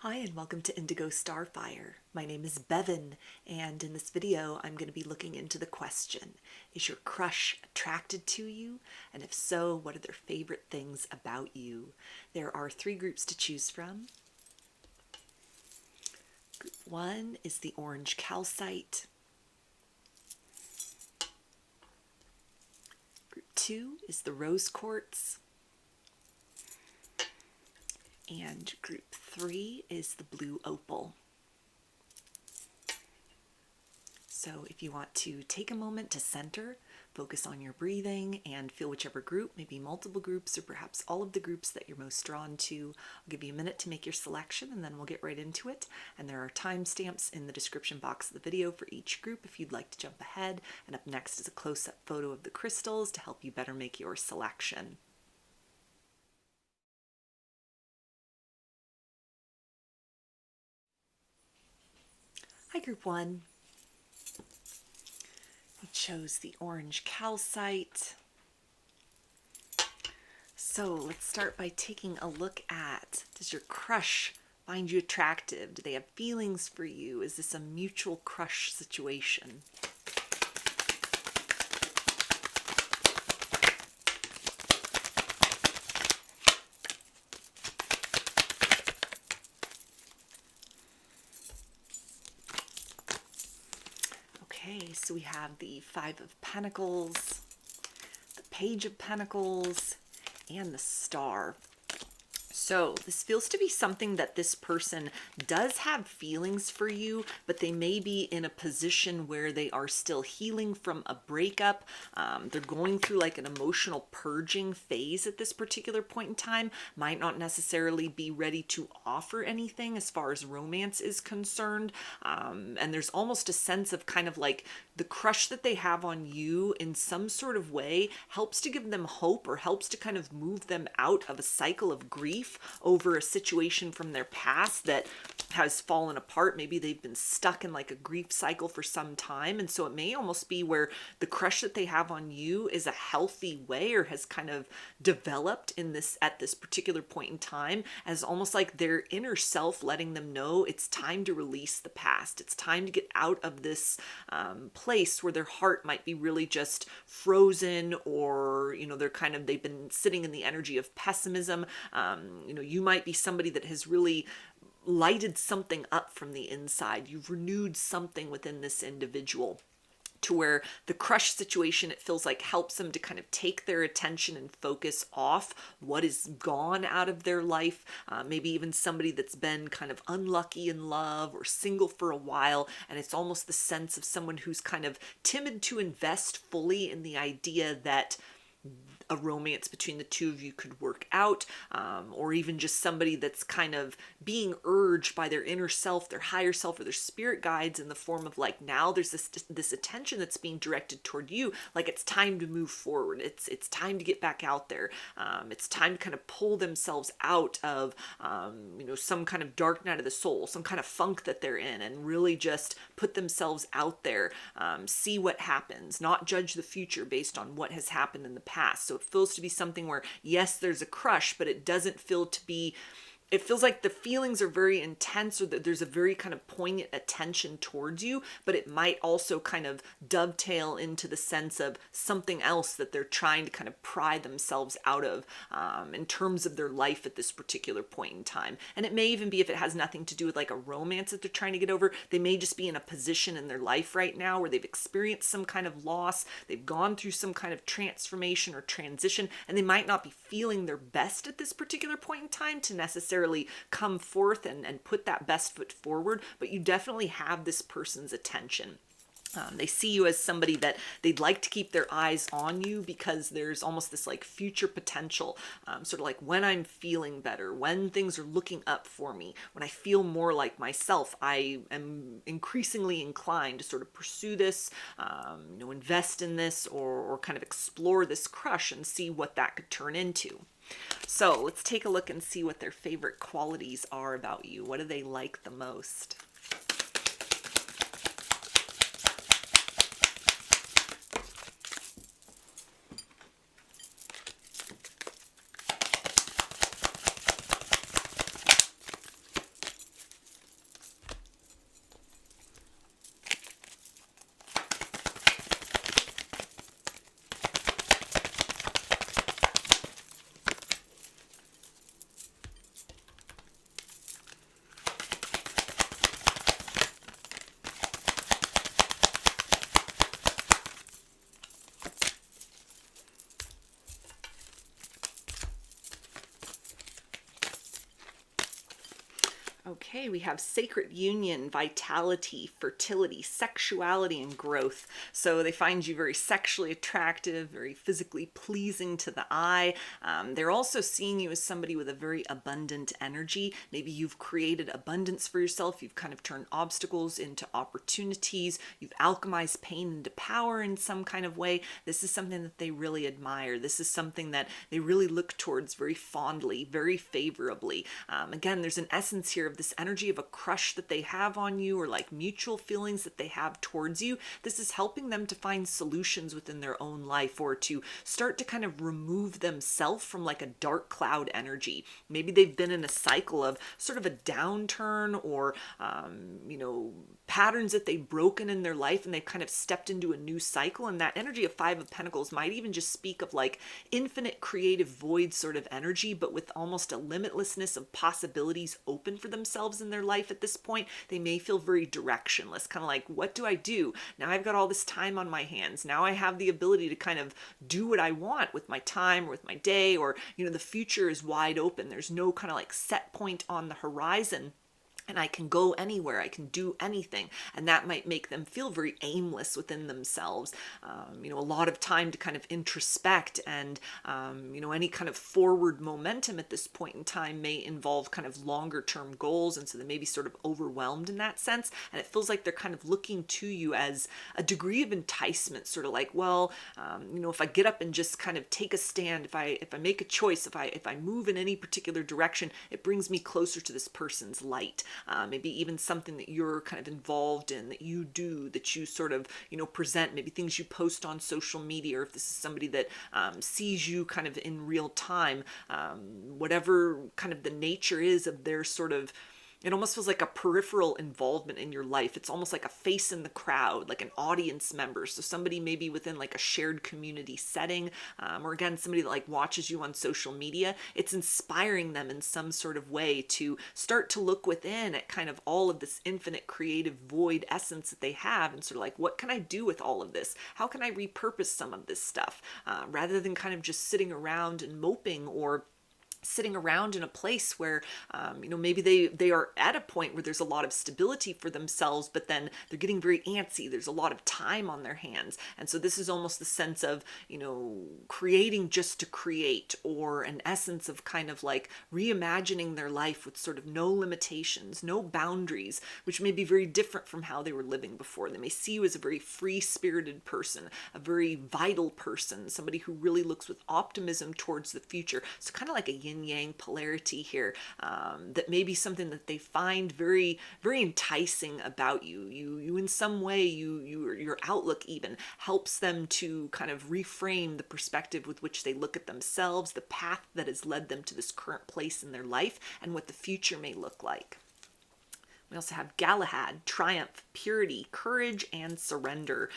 Hi and welcome to Indigo Starfire. My name is Bevin, and in this video I'm going to be looking into the question, is your crush attracted to you? And if so, what are their favorite things about you? There are 3 groups to choose from. Group 1 is the orange calcite. Group 2 is the rose quartz. And group 3 is the blue opal. So if you want to take a moment to center, focus on your breathing, and feel whichever group, maybe multiple groups or perhaps all of the groups that you're most drawn to, I'll give you a minute to make your selection and then we'll get right into it. And there are timestamps in the description box of the video for each group if you'd like to jump ahead. And up next is a close-up photo of the crystals to help you better make your selection. Hi, Group 1. We chose the orange calcite. So let's start by taking a look at, does your crush find you attractive? Do they have feelings for you? Is this a mutual crush situation? Okay, so we have the 5 of Pentacles, the Page of Pentacles, and the Star. So this feels to be something that this person does have feelings for you, but they may be in a position where they are still healing from a breakup. They're going through like an emotional purging phase at this particular point in time, might not necessarily be ready to offer anything as far as romance is concerned. And there's almost a sense of kind of like the crush that they have on you in some sort of way helps to give them hope or helps to kind of move them out of a cycle of grief over a situation from their past that has fallen apart. Maybe they've been stuck in like a grief cycle for some time. And so it may almost be where the crush that they have on you is a healthy way or has kind of developed in this at this particular point in time as almost like their inner self letting them know it's time to release the past. It's time to get out of this place where their heart might be really just frozen, or they've been sitting in the energy of pessimism. You might be somebody that has really lighted something up from the inside. You've renewed something within this individual to where the crush situation, it feels like, helps them to kind of take their attention and focus off what is gone out of their life. Maybe even somebody that's been kind of unlucky in love or single for a while. And it's almost the sense of someone who's kind of timid to invest fully in the idea that a romance between the two of you could work out, or even just somebody that's kind of being urged by their inner self, their higher self, or their spirit guides in the form of like, now there's this attention that's being directed toward you, like it's time to move forward. It's time to get back out there. It's time to kind of pull themselves out of some kind of dark night of the soul, some kind of funk that they're in, and really just put themselves out there, see what happens, not judge the future based on what has happened in the past. So it feels to be something where, yes, there's a crush, but it doesn't feel to be, it feels like the feelings are very intense, or that there's a very kind of poignant attention towards you, but it might also kind of dovetail into the sense of something else that they're trying to kind of pry themselves out of in terms of their life at this particular point in time. And it may even be, if it has nothing to do with like a romance that they're trying to get over, they may just be in a position in their life right now where they've experienced some kind of loss, they've gone through some kind of transformation or transition, and they might not be feeling their best at this particular point in time to necessarily come forth and put that best foot forward, but you definitely have this person's attention. They see you as somebody that they'd like to keep their eyes on you because there's almost this like future potential, sort of like when I'm feeling better, when things are looking up for me, when I feel more like myself, I am increasingly inclined to sort of pursue this, invest in this, or kind of explore this crush and see what that could turn into. So let's take a look and see what their favorite qualities are about you. What do they like the most? Okay, we have sacred union, vitality, fertility, sexuality, and growth. So they find you very sexually attractive, very physically pleasing to the eye. They're also seeing you as somebody with a very abundant energy. Maybe you've created abundance for yourself. You've kind of turned obstacles into opportunities. You've alchemized pain into power in some kind of way. This is something that they really admire. This is something that they really look towards very fondly, very favorably. Again, there's an essence here of this energy of a crush that they have on you, or like mutual feelings that they have towards you. This is helping them to find solutions within their own life, or to start to kind of remove themselves from like a dark cloud energy. Maybe they've been in a cycle of sort of a downturn, or patterns that they've broken in their life, and they've kind of stepped into a new cycle. And that energy of Five of Pentacles might even just speak of like infinite creative void sort of energy, but with almost a limitlessness of possibilities open for themselves in their life at this point. They may feel very directionless, kind of like, what do I do? Now I've got all this time on my hands. Now I have the ability to kind of do what I want with my time or with my day, or, the future is wide open. There's no kind of like set point on the horizon. And I can go anywhere, I can do anything. And that might make them feel very aimless within themselves. A lot of time to kind of introspect, and, any kind of forward momentum at this point in time may involve kind of longer term goals. And so they may be sort of overwhelmed in that sense. And it feels like they're kind of looking to you as a degree of enticement, sort of like, well, if I get up and just kind of take a stand, if I make a choice, if I move in any particular direction, it brings me closer to this person's light. Maybe even something that you're kind of involved in, that you do, that you sort of, present, maybe things you post on social media, or if this is somebody that sees you kind of in real time, whatever kind of the nature is of their sort of, it almost feels like a peripheral involvement in your life. It's almost like a face in the crowd, like an audience member. So somebody maybe within like a shared community setting, or again, somebody that like watches you on social media. It's inspiring them in some sort of way to start to look within at kind of all of this infinite creative void essence that they have, and sort of like, what can I do with all of this? How can I repurpose some of this stuff? Rather than kind of just sitting around and moping, or sitting around in a place where, maybe they are at a point where there's a lot of stability for themselves, but then they're getting very antsy. There's a lot of time on their hands. And so this is almost the sense of, creating just to create, or an essence of kind of like reimagining their life with sort of no limitations, no boundaries, which may be very different from how they were living before. They may see you as a very free-spirited person, a very vital person, somebody who really looks with optimism towards the future. So kind of like a yin-yang polarity here, that may be something that they find very, very enticing about you. You in some way, your outlook even helps them to kind of reframe the perspective with which they look at themselves, the path that has led them to this current place in their life, and what the future may look like. We also have Galahad, triumph, purity, courage, and surrender.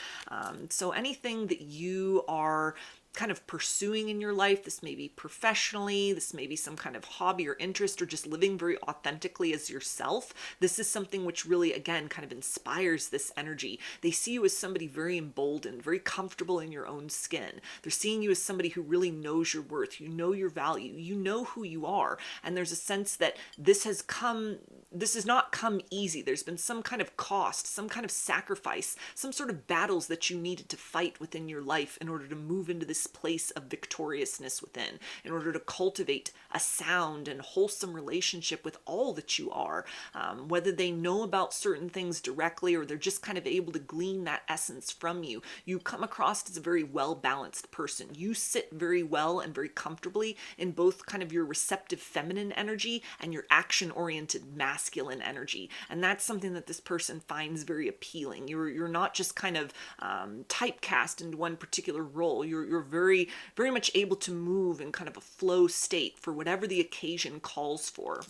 So anything that you are kind of pursuing in your life, this may be professionally, this may be some kind of hobby or interest, or just living very authentically as yourself. This is something which really, again, kind of inspires this energy. They see you as somebody very emboldened, very comfortable in your own skin. They're seeing you as somebody who really knows your worth, you know your value, you know who you are. And there's a sense that this has not come easy. There's been some kind of cost, some kind of sacrifice, some sort of battles that you needed to fight within your life in order to move into this place of victoriousness within, in order to cultivate a sound and wholesome relationship with all that you are. Whether they know about certain things directly, or they're just kind of able to glean that essence from you, you come across as a very well-balanced person. You sit very well and very comfortably in both kind of your receptive feminine energy and your action-oriented masculine energy. And that's something that this person finds very appealing. You're not just kind of typecast into one particular role. You're very, very much able to move in kind of a flow state for whatever the occasion calls for.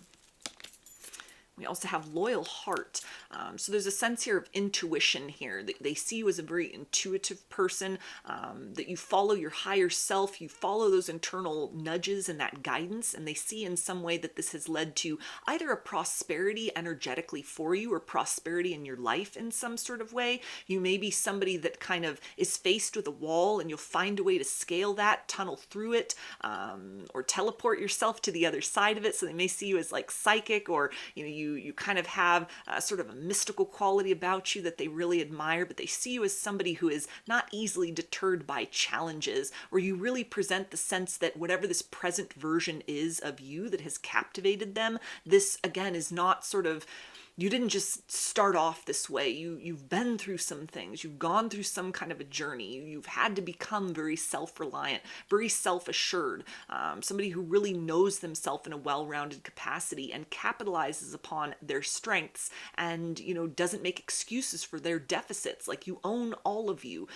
We also have loyal heart. So there's a sense here of intuition here. They see you as a very intuitive person, that you follow your higher self, you follow those internal nudges and that guidance, and they see in some way that this has led to either a prosperity energetically for you or prosperity in your life in some sort of way. You may be somebody that kind of is faced with a wall and you'll find a way to scale that, tunnel through it, or teleport yourself to the other side of it. So they may see you as like psychic, or you kind of have sort of a mystical quality about you that they really admire, but they see you as somebody who is not easily deterred by challenges, or you really present the sense that whatever this present version is of you that has captivated them, this again is not sort of, you didn't just start off this way. You've been through some things. You've gone through some kind of a journey. You've had to become very self-reliant, very self-assured, somebody who really knows themselves in a well-rounded capacity and capitalizes upon their strengths and, doesn't make excuses for their deficits. Like, you own all of you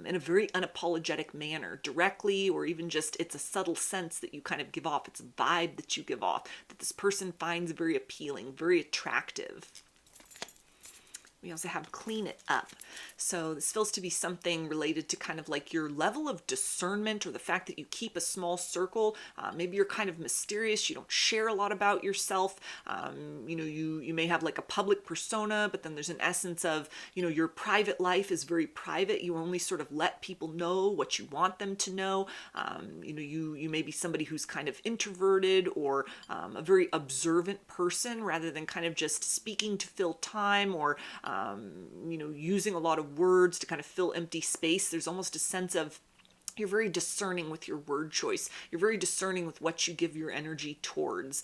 in a very unapologetic manner, directly, or even just it's a subtle sense that you kind of give off. It's a vibe that you give off that this person finds very appealing, very attractive. We also have clean it up. So this feels to be something related to kind of like your level of discernment, or the fact that you keep a small circle. Maybe you're kind of mysterious. You don't share a lot about yourself. You may have like a public persona, but then there's an essence of, your private life is very private. You only sort of let people know what you want them to know. You may be somebody who's kind of introverted, or a very observant person, rather than kind of just speaking to fill time, or using a lot of words to kind of fill empty space. There's almost a sense of you're very discerning with your word choice. You're very discerning with what you give your energy towards.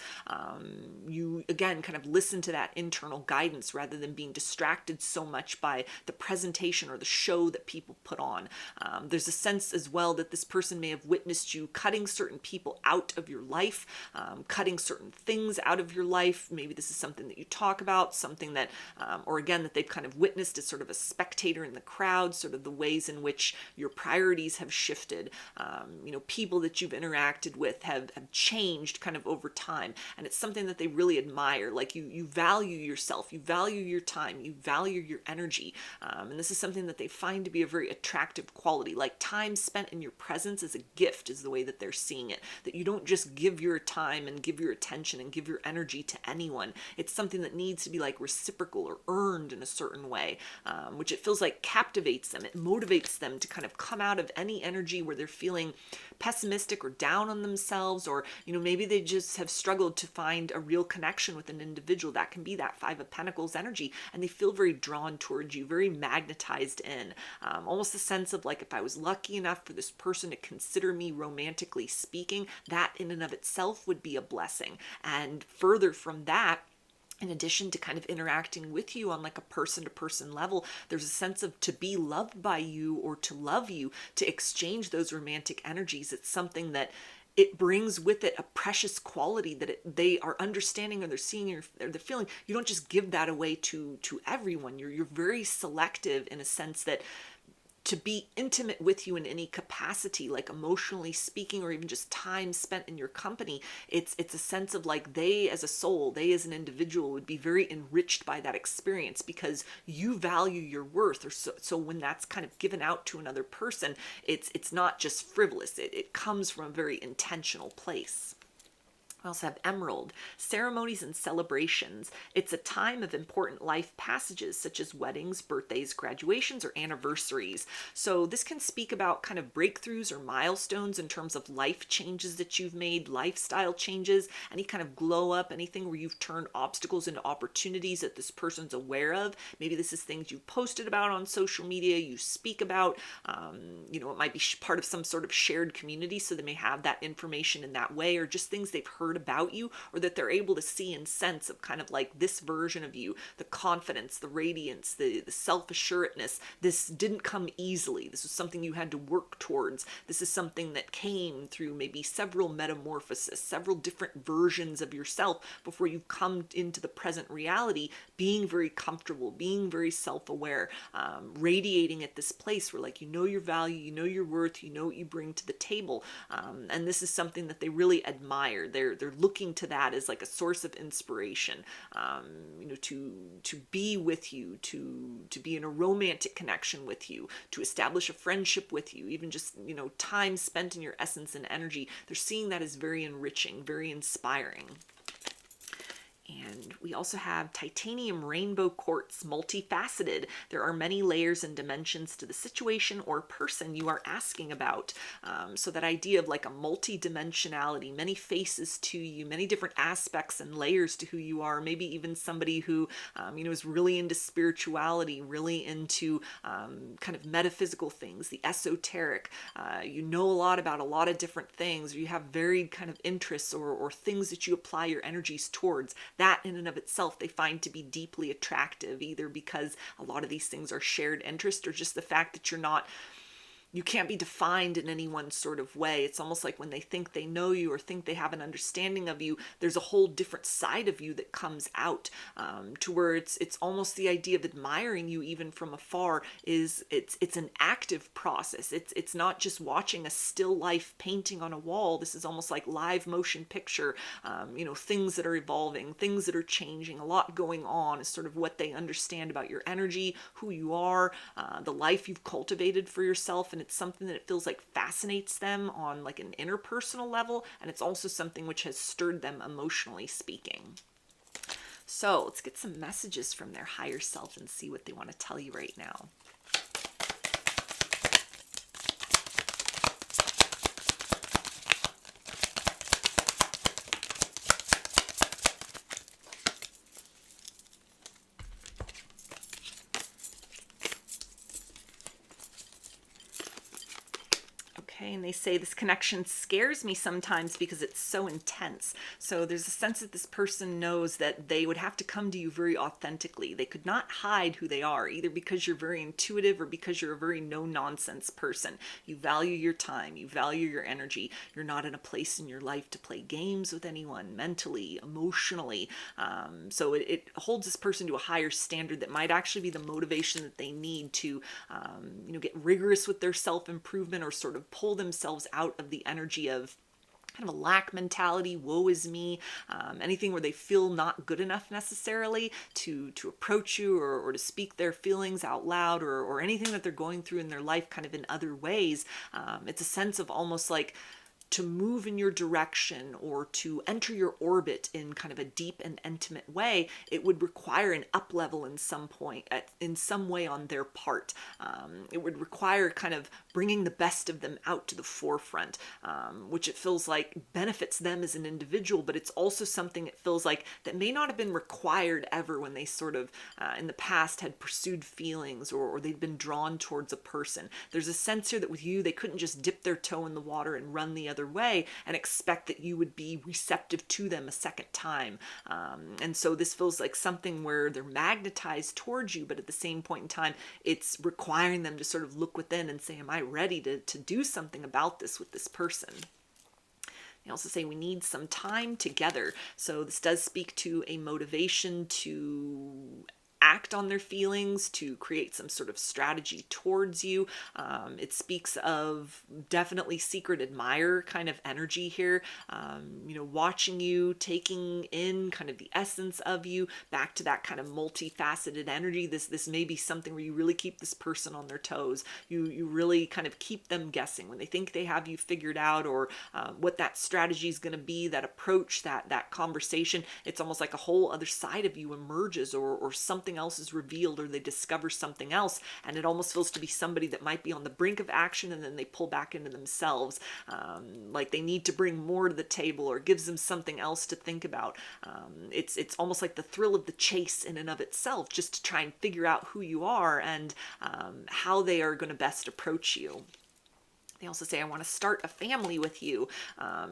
You, again, kind of listen to that internal guidance rather than being distracted so much by the presentation or the show that people put on. There's a sense as well that this person may have witnessed you cutting certain people out of your life, cutting certain things out of your life. Maybe this is something that you talk about, something that, or again, that they've kind of witnessed as sort of a spectator in the crowd, sort of the ways in which your priorities have shifted. People that you've interacted with have changed kind of over time, and it's something that they really admire. Like, you value yourself, you value your time, you value your energy, and this is something that they find to be a very attractive quality. Like, time spent in your presence is a gift, is the way that they're seeing it. That you don't just give your time and give your attention and give your energy to anyone. It's something that needs to be like reciprocal or earned in a certain way, which it feels like captivates them. It motivates them to kind of come out of any energy where they're feeling pessimistic or down on themselves, or maybe they just have struggled to find a real connection with an individual. That can be that Five of Pentacles energy, and they feel very drawn towards you, very magnetized in, almost a sense of like, if I was lucky enough for this person to consider me romantically speaking, that in and of itself would be a blessing. And further from that, in addition to kind of interacting with you on like a person-to-person level, there's a sense of to be loved by you, or to love you, to exchange those romantic energies. It's something that it brings with it a precious quality that they are understanding, or they're seeing, or they're feeling. You don't just give that away to everyone. You're very selective in a sense that to be intimate with you in any capacity, like emotionally speaking, or even just time spent in your company, it's a sense of like they as a soul, they as an individual would be very enriched by that experience, because you value your worth. Or so when that's kind of given out to another person, it's not just frivolous. It comes from a very intentional place. We also have Emerald, ceremonies and celebrations. It's a time of important life passages such as weddings, birthdays, graduations, or anniversaries. So this can speak about kind of breakthroughs or milestones in terms of life changes that you've made, lifestyle changes, any kind of glow up, anything where you've turned obstacles into opportunities that this person's aware of. Maybe this is things you've posted about on social media, you speak about, it might be part of some sort of shared community, so they may have that information in that way, or just things they've heard about you, or that they're able to see and sense of kind of like this version of you, the confidence, the radiance, the self-assuredness. This didn't come easily. This was something you had to work towards. This is something that came through maybe several metamorphoses, several different versions of yourself before you've come into the present reality, being very comfortable, being very self-aware, radiating at this place where like, your value, your worth, what you bring to the table. And this is something that they really admire. They're they're looking to that as like a source of inspiration, you know, to be with you, to be in a romantic connection with you, to establish a friendship with you, even just, you know, time spent in your essence and energy. They're seeing that as very enriching, very inspiring. And we also have titanium rainbow quartz, multifaceted. There are many layers and dimensions to the situation or person you are asking about. So that idea of like a multi-dimensionality, many faces to you, many different aspects and layers to who you are. Maybe even somebody who, you know, is really into spirituality, really into kind of metaphysical things, the esoteric. You know a lot about a lot of different things, or you have varied kind of interests or things that you apply your energies towards. That in and of itself they find to be deeply attractive, either because a lot of these things are shared interest, or just the fact that you can't be defined in any one sort of way. It's almost like when they think they know you or think they have an understanding of you, there's a whole different side of you that comes out, to where it's almost the idea of admiring you even from afar is it's an active process. It's not just watching a still life painting on a wall. This is almost like live motion picture, you know, things that are evolving, things that are changing, a lot going on is sort of what they understand about your energy, who you are, the life you've cultivated for yourself. And it's something that it feels like fascinates them on like an interpersonal level, and it's also something which has stirred them emotionally speaking. So let's get some messages from their higher self and see what they want to tell you right now. And they say this connection scares me sometimes because it's so intense. So there's a sense that this person knows that they would have to come to you very authentically. They could not hide who they are, either because you're very intuitive or because you're a very no-nonsense person. You value your time, you value your energy. You're not in a place in your life to play games with anyone mentally, emotionally. So it holds this person to a higher standard that might actually be the motivation that they need to, you know, get rigorous with their self-improvement, or sort of pull themselves out of the energy of kind of a lack mentality, woe is me, anything where they feel not good enough necessarily to approach you or to speak their feelings out loud, or anything that they're going through in their life kind of in other ways. It's a sense of almost like to move in your direction or to enter your orbit in kind of a deep and intimate way, it would require an up level in some point, in some way on their part. It would require kind of bringing the best of them out to the forefront, which it feels like benefits them as an individual, but it's also something it feels like that may not have been required ever when they sort of in the past had pursued feelings, or they'd been drawn towards a person. There's a sense here that with you, they couldn't just dip their toe in the water and run the other way and expect that you would be receptive to them a second time. And so this feels like something where they're magnetized towards you, but at the same point in time, it's requiring them to sort of look within and say, am I ready to do something about this with this person? They also say we need some time together. So this does speak to a motivation to act on their feelings, to create some sort of strategy towards you. It speaks of definitely secret admirer kind of energy here, you know, watching you, taking in kind of the essence of you, back to that kind of multifaceted energy. This may be something where you really keep this person on their toes. You really kind of keep them guessing when they think they have you figured out, or what that strategy is going to be, that approach, that conversation. It's almost like a whole other side of you emerges, or something else is revealed, or they discover something else, and it almost feels to be somebody that might be on the brink of action, and then they pull back into themselves, like they need to bring more to the table, or gives them something else to think about. It's almost like the thrill of the chase in and of itself, just to try and figure out who you are and how they are going to best approach you. They also say, I want to start a family with you.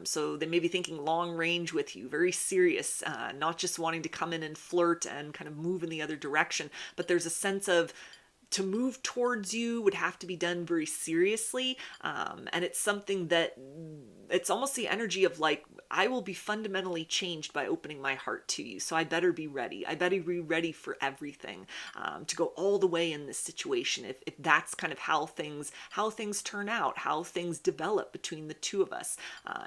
So they may be thinking long range with you, very serious, not just wanting to come in and flirt and kind of move in the other direction, but there's a sense of to move towards you would have to be done very seriously. And it's something that it's almost the energy of like, I will be fundamentally changed by opening my heart to you. So I better be ready. I better be ready for everything, to go all the way in this situation. If that's kind of how things turn out, how things develop between the two of us,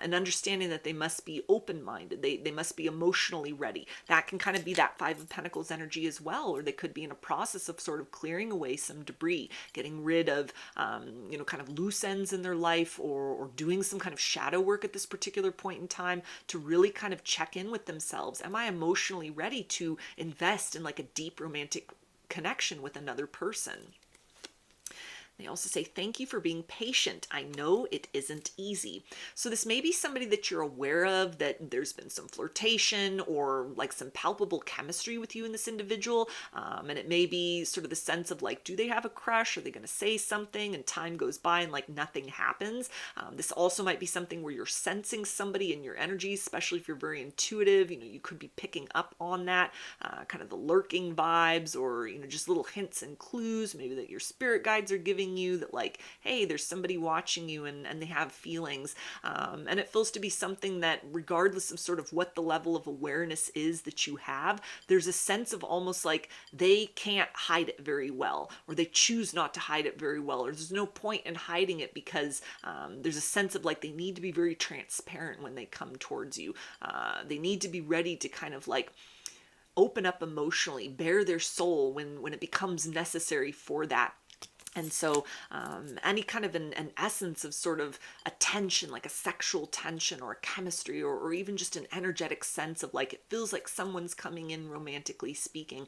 and understanding that they must be open-minded. They must be emotionally ready. That can kind of be that Five of Pentacles energy as well, or they could be in a process of sort of clearing away some debris, getting rid of, kind of loose ends in their life, or doing some kind of shadow work at this particular point in time to really kind of check in with themselves. Am I emotionally ready to invest in like a deep romantic connection with another person? They also say, thank you for being patient. I know it isn't easy. So this may be somebody that you're aware of, that there's been some flirtation or like some palpable chemistry with you and this individual. And it may be sort of the sense of like, do they have a crush? Are they going to say something? And time goes by and like nothing happens. This also might be something where you're sensing somebody in your energies, especially if you're very intuitive. You could be picking up on that, kind of the lurking vibes, or, just little hints and clues, maybe that your spirit guides are giving you that like, hey, there's somebody watching you and they have feelings. And it feels to be something that regardless of sort of what the level of awareness is that you have, there's a sense of almost like they can't hide it very well, or they choose not to hide it very well, or there's no point in hiding it because there's a sense of like they need to be very transparent when they come towards you. They need to be ready to kind of like open up emotionally, bare their soul when it becomes necessary for that. And so any kind of an essence of sort of a tension, like a sexual tension or a chemistry, or even just an energetic sense of like, it feels like someone's coming in romantically speaking.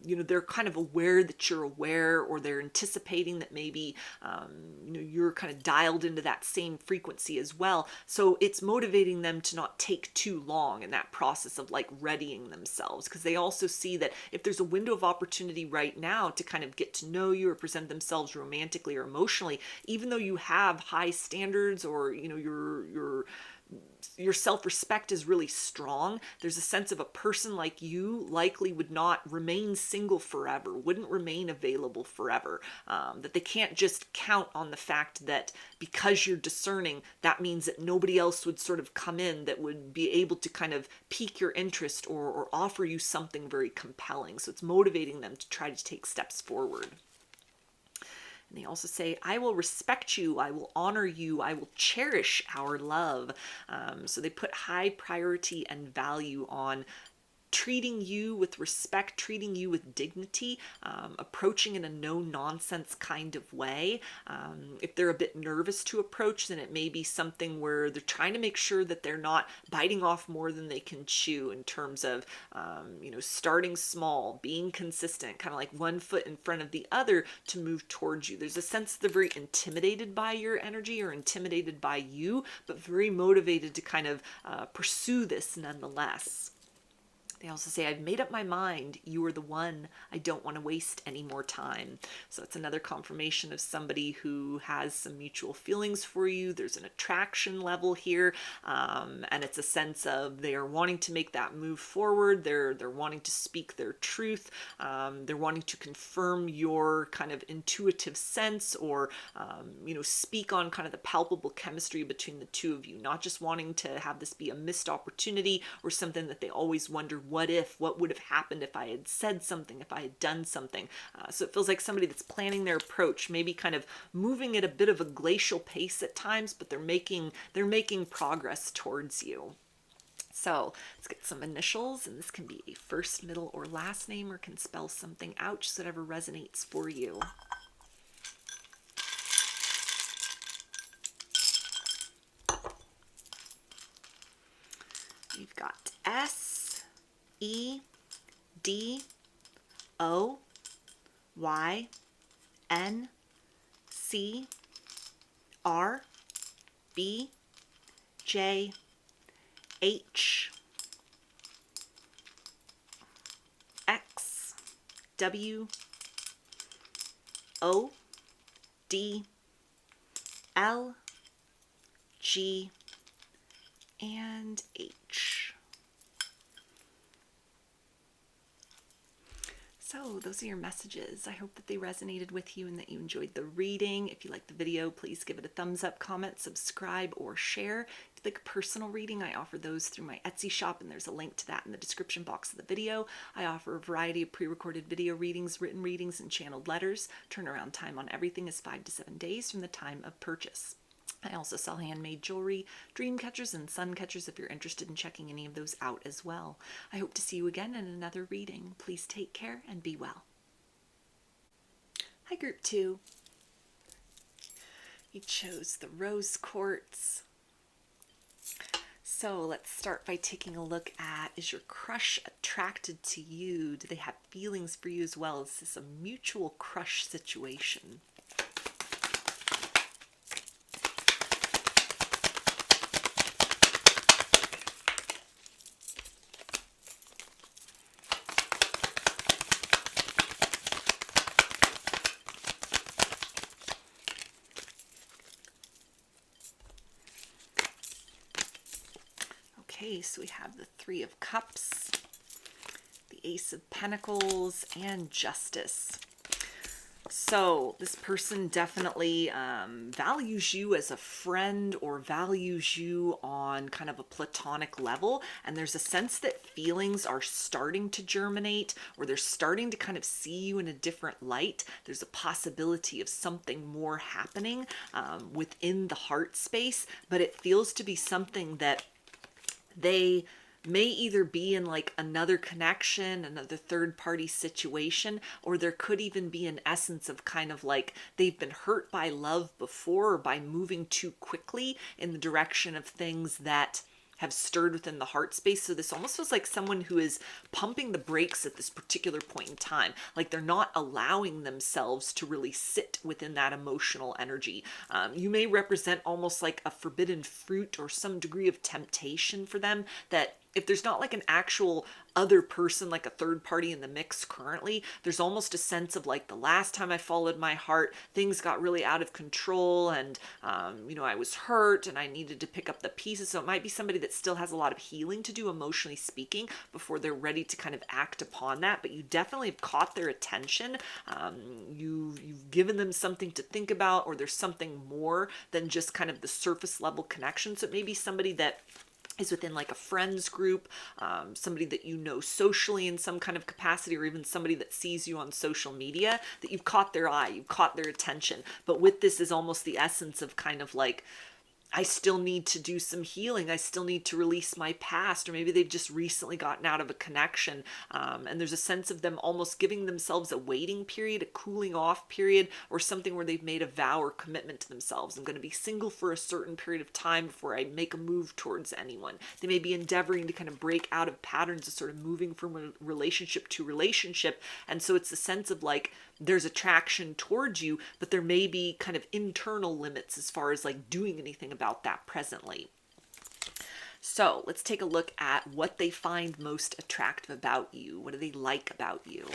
They're kind of aware that you're aware, or they're anticipating that maybe, you're kind of dialed into that same frequency as well. So it's motivating them to not take too long in that process of like readying themselves, because they also see that if there's a window of opportunity right now to kind of get to know you or present themselves romantically or emotionally, even though you have high standards, or your self-respect is really strong, there's a sense of a person like you likely would not remain single forever, wouldn't remain available forever, that they can't just count on the fact that because you're discerning, that means that nobody else would sort of come in that would be able to kind of pique your interest or offer you something very compelling. So it's motivating them to try to take steps forward. And they also say, I will respect you, I will honor you, I will cherish our love. So they put high priority and value on treating you with respect, treating you with dignity, approaching in a no-nonsense kind of way. If they're a bit nervous to approach, then it may be something where they're trying to make sure that they're not biting off more than they can chew in terms of, starting small, being consistent, kind of like one foot in front of the other to move towards you. There's a sense that they're very intimidated by your energy or intimidated by you, but very motivated to kind of pursue this nonetheless. They also say, I've made up my mind. You are the one. I don't want to waste any more time. So it's another confirmation of somebody who has some mutual feelings for you. There's an attraction level here. And it's a sense of they are wanting to make that move forward. They're wanting to speak their truth. They're wanting to confirm your kind of intuitive sense, or, speak on kind of the palpable chemistry between the two of you. Not just wanting to have this be a missed opportunity or something that they always wonder, what would have happened if I had said something, if I had done something. So it feels like somebody that's planning their approach, maybe kind of moving at a bit of a glacial pace at times, but they're making progress towards you. So let's get some initials, and this can be a first, middle, or last name, or can spell something out, just whatever resonates for you. You've got S, E, D, O, Y, N, C, R, B, J, H, X, W, O, D, L, G, and H. So those are your messages. I hope that they resonated with you and that you enjoyed the reading. If you liked the video, please give it a thumbs up, comment, subscribe, or share. If you'd like a personal reading, I offer those through my Etsy shop, and there's a link to that in the description box of the video. I offer a variety of pre-recorded video readings, written readings, and channeled letters. Turnaround time on everything is 5 to 7 days from the time of purchase. I also sell handmade jewelry, dream catchers, and sun catchers if you're interested in checking any of those out as well. I hope to see you again in another reading. Please take care and be well. Hi, Group 2. You chose the rose quartz. So let's start by taking a look at, is your crush attracted to you? Do they have feelings for you as well? Is this a mutual crush situation? Okay, so we have the Three of Cups, the Ace of Pentacles, and Justice. So this person definitely values you as a friend or values you on kind of a platonic level. And there's a sense that feelings are starting to germinate, or they're starting to kind of see you in a different light. There's a possibility of something more happening within the heart space, but it feels to be something that they may either be in like another connection, another third party situation, or there could even be an essence of kind of like they've been hurt by love before, or by moving too quickly in the direction of things that have stirred within the heart space. So this almost feels like someone who is pumping the brakes at this particular point in time. Like they're not allowing themselves to really sit within that emotional energy. You may represent almost like a forbidden fruit or some degree of temptation for them, that if there's not like an actual other person, like a third party in the mix currently, there's almost a sense of like, the last time I followed my heart, things got really out of control, and you know, I was hurt and I needed to pick up the pieces. So it might be somebody that still has a lot of healing to do, emotionally speaking, before they're ready to kind of act upon that. But you definitely have caught their attention. You've given them something to think about, or there's something more than just kind of the surface level connection. So it may be somebody that is within like a friends group, somebody that you know socially in some kind of capacity, or even somebody that sees you on social media, that you've caught their eye, you've caught their attention. But with this is almost the essence of kind of like, I still need to do some healing. I still need to release my past, or maybe they've just recently gotten out of a connection. And there's a sense of them almost giving themselves a waiting period, a cooling off period, or something where they've made a vow or commitment to themselves. I'm going to be single for a certain period of time before I make a move towards anyone. They may be endeavoring to kind of break out of patterns of sort of moving from a relationship to relationship. And so it's a sense of like, there's attraction towards you, but there may be kind of internal limits as far as like doing anything about that presently. So let's take a look at what they find most attractive about you. What do they like about you?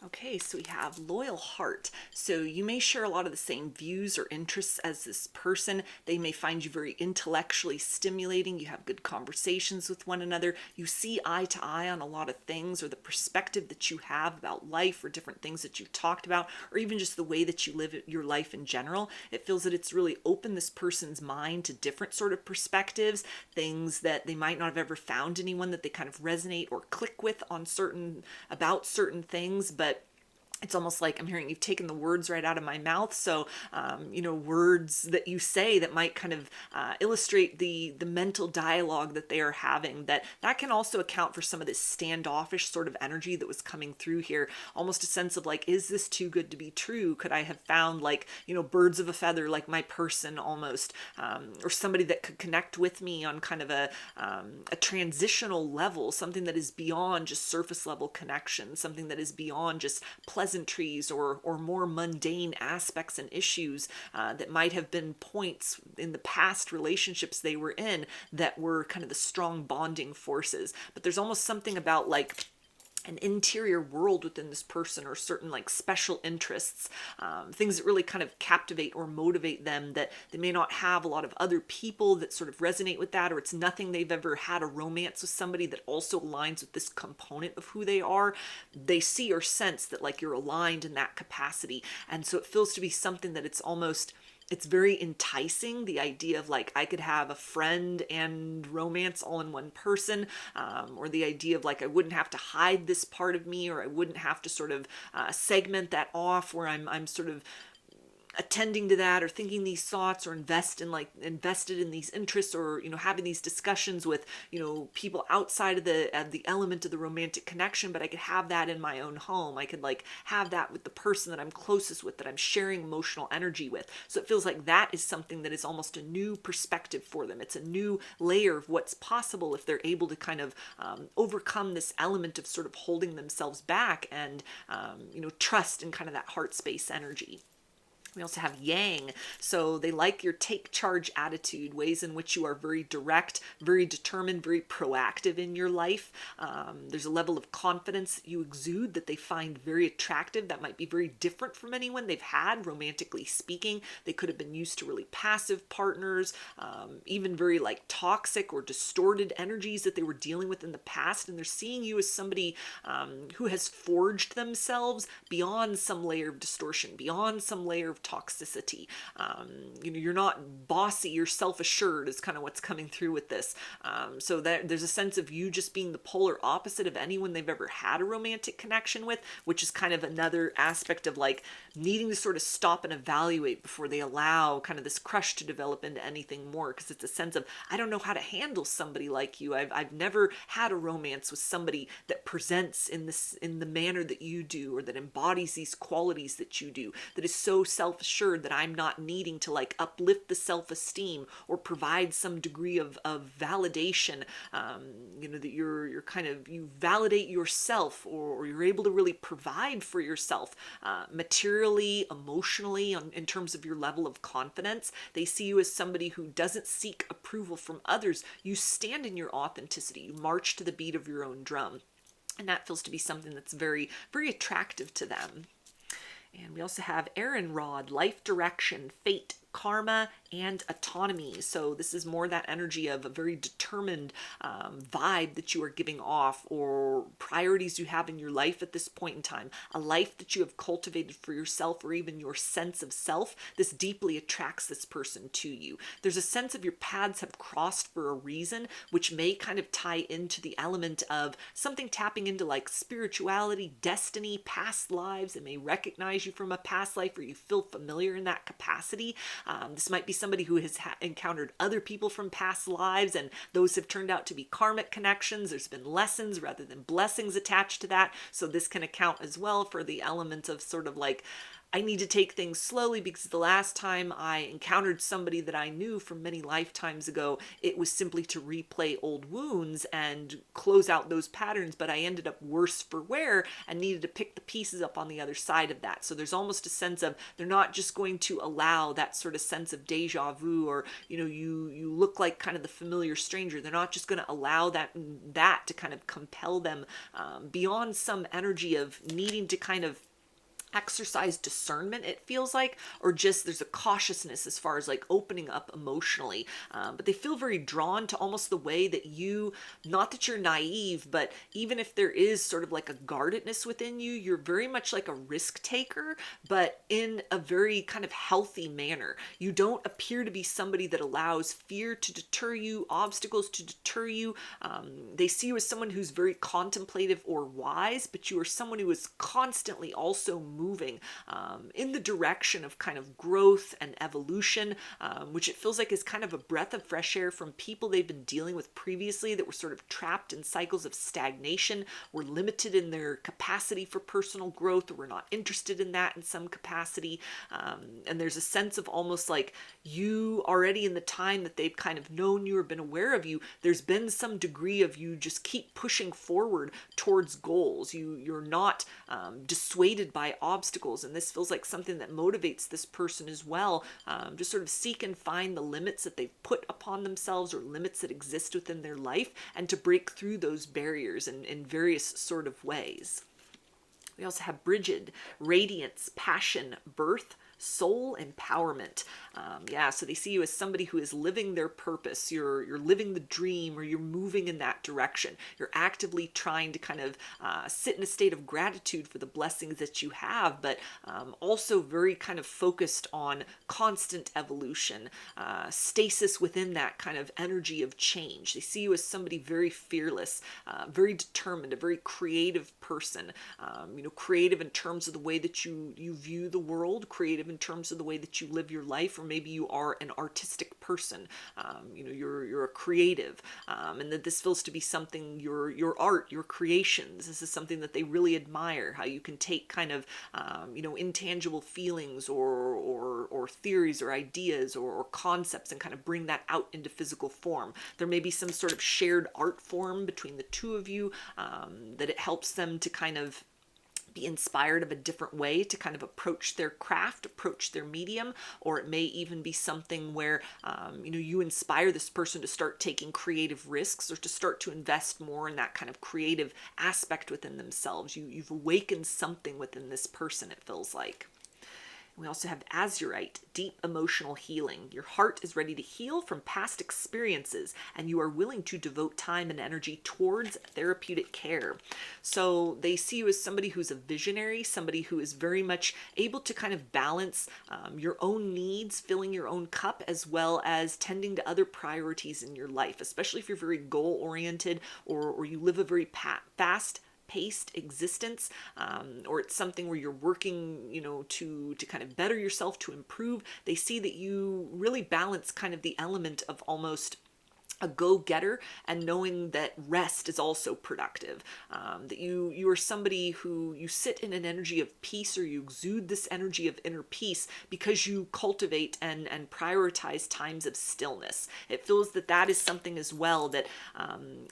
Okay, so we have loyal heart. So you may share a lot of the same views or interests as this person. They may find you very intellectually stimulating. You have good conversations with one another. You see eye to eye on a lot of things, or the perspective that you have about life, or different things that you've talked about, or even just the way that you live your life in general. It feels that it's really opened this person's mind to different sort of perspectives, things that they might not have ever found anyone that they kind of resonate or click with on about certain things. But it's almost like I'm hearing you've taken the words right out of my mouth. So, words that you say that might kind of illustrate the mental dialogue that they are having, that can also account for some of this standoffish sort of energy that was coming through here. Almost a sense of like, is this too good to be true? Could I have found like, birds of a feather, like my person almost, or somebody that could connect with me on kind of a transitional level, something that is beyond just surface level connection, something that is beyond just pleasantries or more mundane aspects and issues that might have been points in the past relationships they were in that were kind of the strong bonding forces. But there's almost something about like an interior world within this person, or certain like special interests, things that really kind of captivate or motivate them, that they may not have a lot of other people that sort of resonate with that, or it's nothing they've ever had a romance with somebody that also aligns with this component of who they are. They see or sense that like you're aligned in that capacity. And so it feels to be something that it's very enticing, the idea of like I could have a friend and romance all in one person, or the idea of like I wouldn't have to hide this part of me, or I wouldn't have to sort of segment that off where I'm sort of attending to that or thinking these thoughts or invested in these interests, or having these discussions with people outside of the element of the romantic connection. But I could have that in my own home. I could like have that with the person that I'm closest with, that I'm sharing emotional energy with. So it feels like that is something that is almost a new perspective for them. It's a new layer of what's possible if they're able to kind of overcome this element of sort of holding themselves back and trust in kind of that heart space energy. We also have Yang. So they like your take charge attitude, ways in which you are very direct, very determined, very proactive in your life. There's a level of confidence you exude that they find very attractive. That might be very different from anyone they've had, romantically speaking. They could have been used to really passive partners, even very like toxic or distorted energies that they were dealing with in the past. And they're seeing you as somebody who has forged themselves beyond some layer of distortion, beyond some layer of toxicity. You're not bossy, you're self-assured is kind of what's coming through with this. So there's a sense of you just being the polar opposite of anyone they've ever had a romantic connection with, which is kind of another aspect of like needing to sort of stop and evaluate before they allow kind of this crush to develop into anything more. Because it's a sense of, I don't know how to handle somebody like you. I've never had a romance with somebody that presents in the manner that you do, or that embodies these qualities that you do, that is so self-assured that I'm not needing to like uplift the self-esteem or provide some degree of validation, that you're kind of, you validate yourself, or you're able to really provide for yourself materially, emotionally, in terms of your level of confidence. They see you as somebody who doesn't seek approval from others. You stand in your authenticity. You march to the beat of your own drum. And that feels to be something that's very, very attractive to them. And we also have Aaron Rod, life direction, fate, karma, and autonomy. So this is more that energy of a very determined vibe that you are giving off, or priorities you have in your life at this point in time, a life that you have cultivated for yourself, or even your sense of self. This deeply attracts this person to you. There's a sense of your paths have crossed for a reason, which may kind of tie into the element of something tapping into like spirituality, destiny, past lives. It may recognize you from a past life, or you feel familiar in that capacity. This might be somebody who has encountered other people from past lives, and those have turned out to be karmic connections. There's been lessons rather than blessings attached to that. So this can account as well for the element of sort of like, I need to take things slowly, because the last time I encountered somebody that I knew from many lifetimes ago, it was simply to replay old wounds and close out those patterns, but I ended up worse for wear and needed to pick the pieces up on the other side of that. So there's almost a sense of, they're not just going to allow that sort of sense of deja vu, or you look like kind of the familiar stranger. They're not just going to allow that to kind of compel them beyond some energy of needing to kind of exercise discernment, it feels like, or just there's a cautiousness as far as like opening up emotionally. But they feel very drawn to almost the way that you, not that you're naive, but even if there is sort of like a guardedness within you, you're very much like a risk taker, but in a very kind of healthy manner. You don't appear to be somebody that allows fear to deter you, obstacles to deter you. They see you as someone who's very contemplative or wise, but you are someone who is constantly also moving in the direction of kind of growth and evolution, which it feels like is kind of a breath of fresh air from people they've been dealing with previously that were sort of trapped in cycles of stagnation, were limited in their capacity for personal growth, or were not interested in that in some capacity. And there's a sense of almost like you already, in the time that they've kind of known you or been aware of you, there's been some degree of you just keep pushing forward towards goals. You're not dissuaded by obstacles, and this feels like something that motivates this person as well, to sort of seek and find the limits that they've put upon themselves or limits that exist within their life, and to break through those barriers in various sort of ways. We also have Brigid, radiance, passion, birth, soul empowerment. So they see you as somebody who is living their purpose. You're living the dream, or you're moving in that direction. You're actively trying to kind of sit in a state of gratitude for the blessings that you have, but also very kind of focused on constant evolution, stasis within that kind of energy of change. They see you as somebody very fearless, very determined, a very creative person. Creative in terms of the way that you view the world, creative in terms of the way that you live your life, or maybe you are an artistic person. You're a creative, and that this feels to be something, your art, your creations. This is something that they really admire. How you can take kind of intangible feelings or theories or ideas or concepts and kind of bring that out into physical form. There may be some sort of shared art form between the two of you, that it helps them to kind of be inspired of a different way to kind of approach their craft, approach their medium, or it may even be something where you inspire this person to start taking creative risks, or to start to invest more in that kind of creative aspect within themselves. You've awakened something within this person, it feels like. We also have Azurite, deep emotional healing. Your heart is ready to heal from past experiences, and you are willing to devote time and energy towards therapeutic care. So they see you as somebody who's a visionary, somebody who is very much able to kind of balance your own needs, filling your own cup, as well as tending to other priorities in your life, especially if you're very goal-oriented, or you live a very fast paced existence, or it's something where you're working, to kind of better yourself, to improve. They see that you really balance kind of the element of almost a go-getter, and knowing that rest is also productive, that you are somebody who you sit in an energy of peace, or you exude this energy of inner peace because you cultivate and prioritize times of stillness. It feels that is something as well that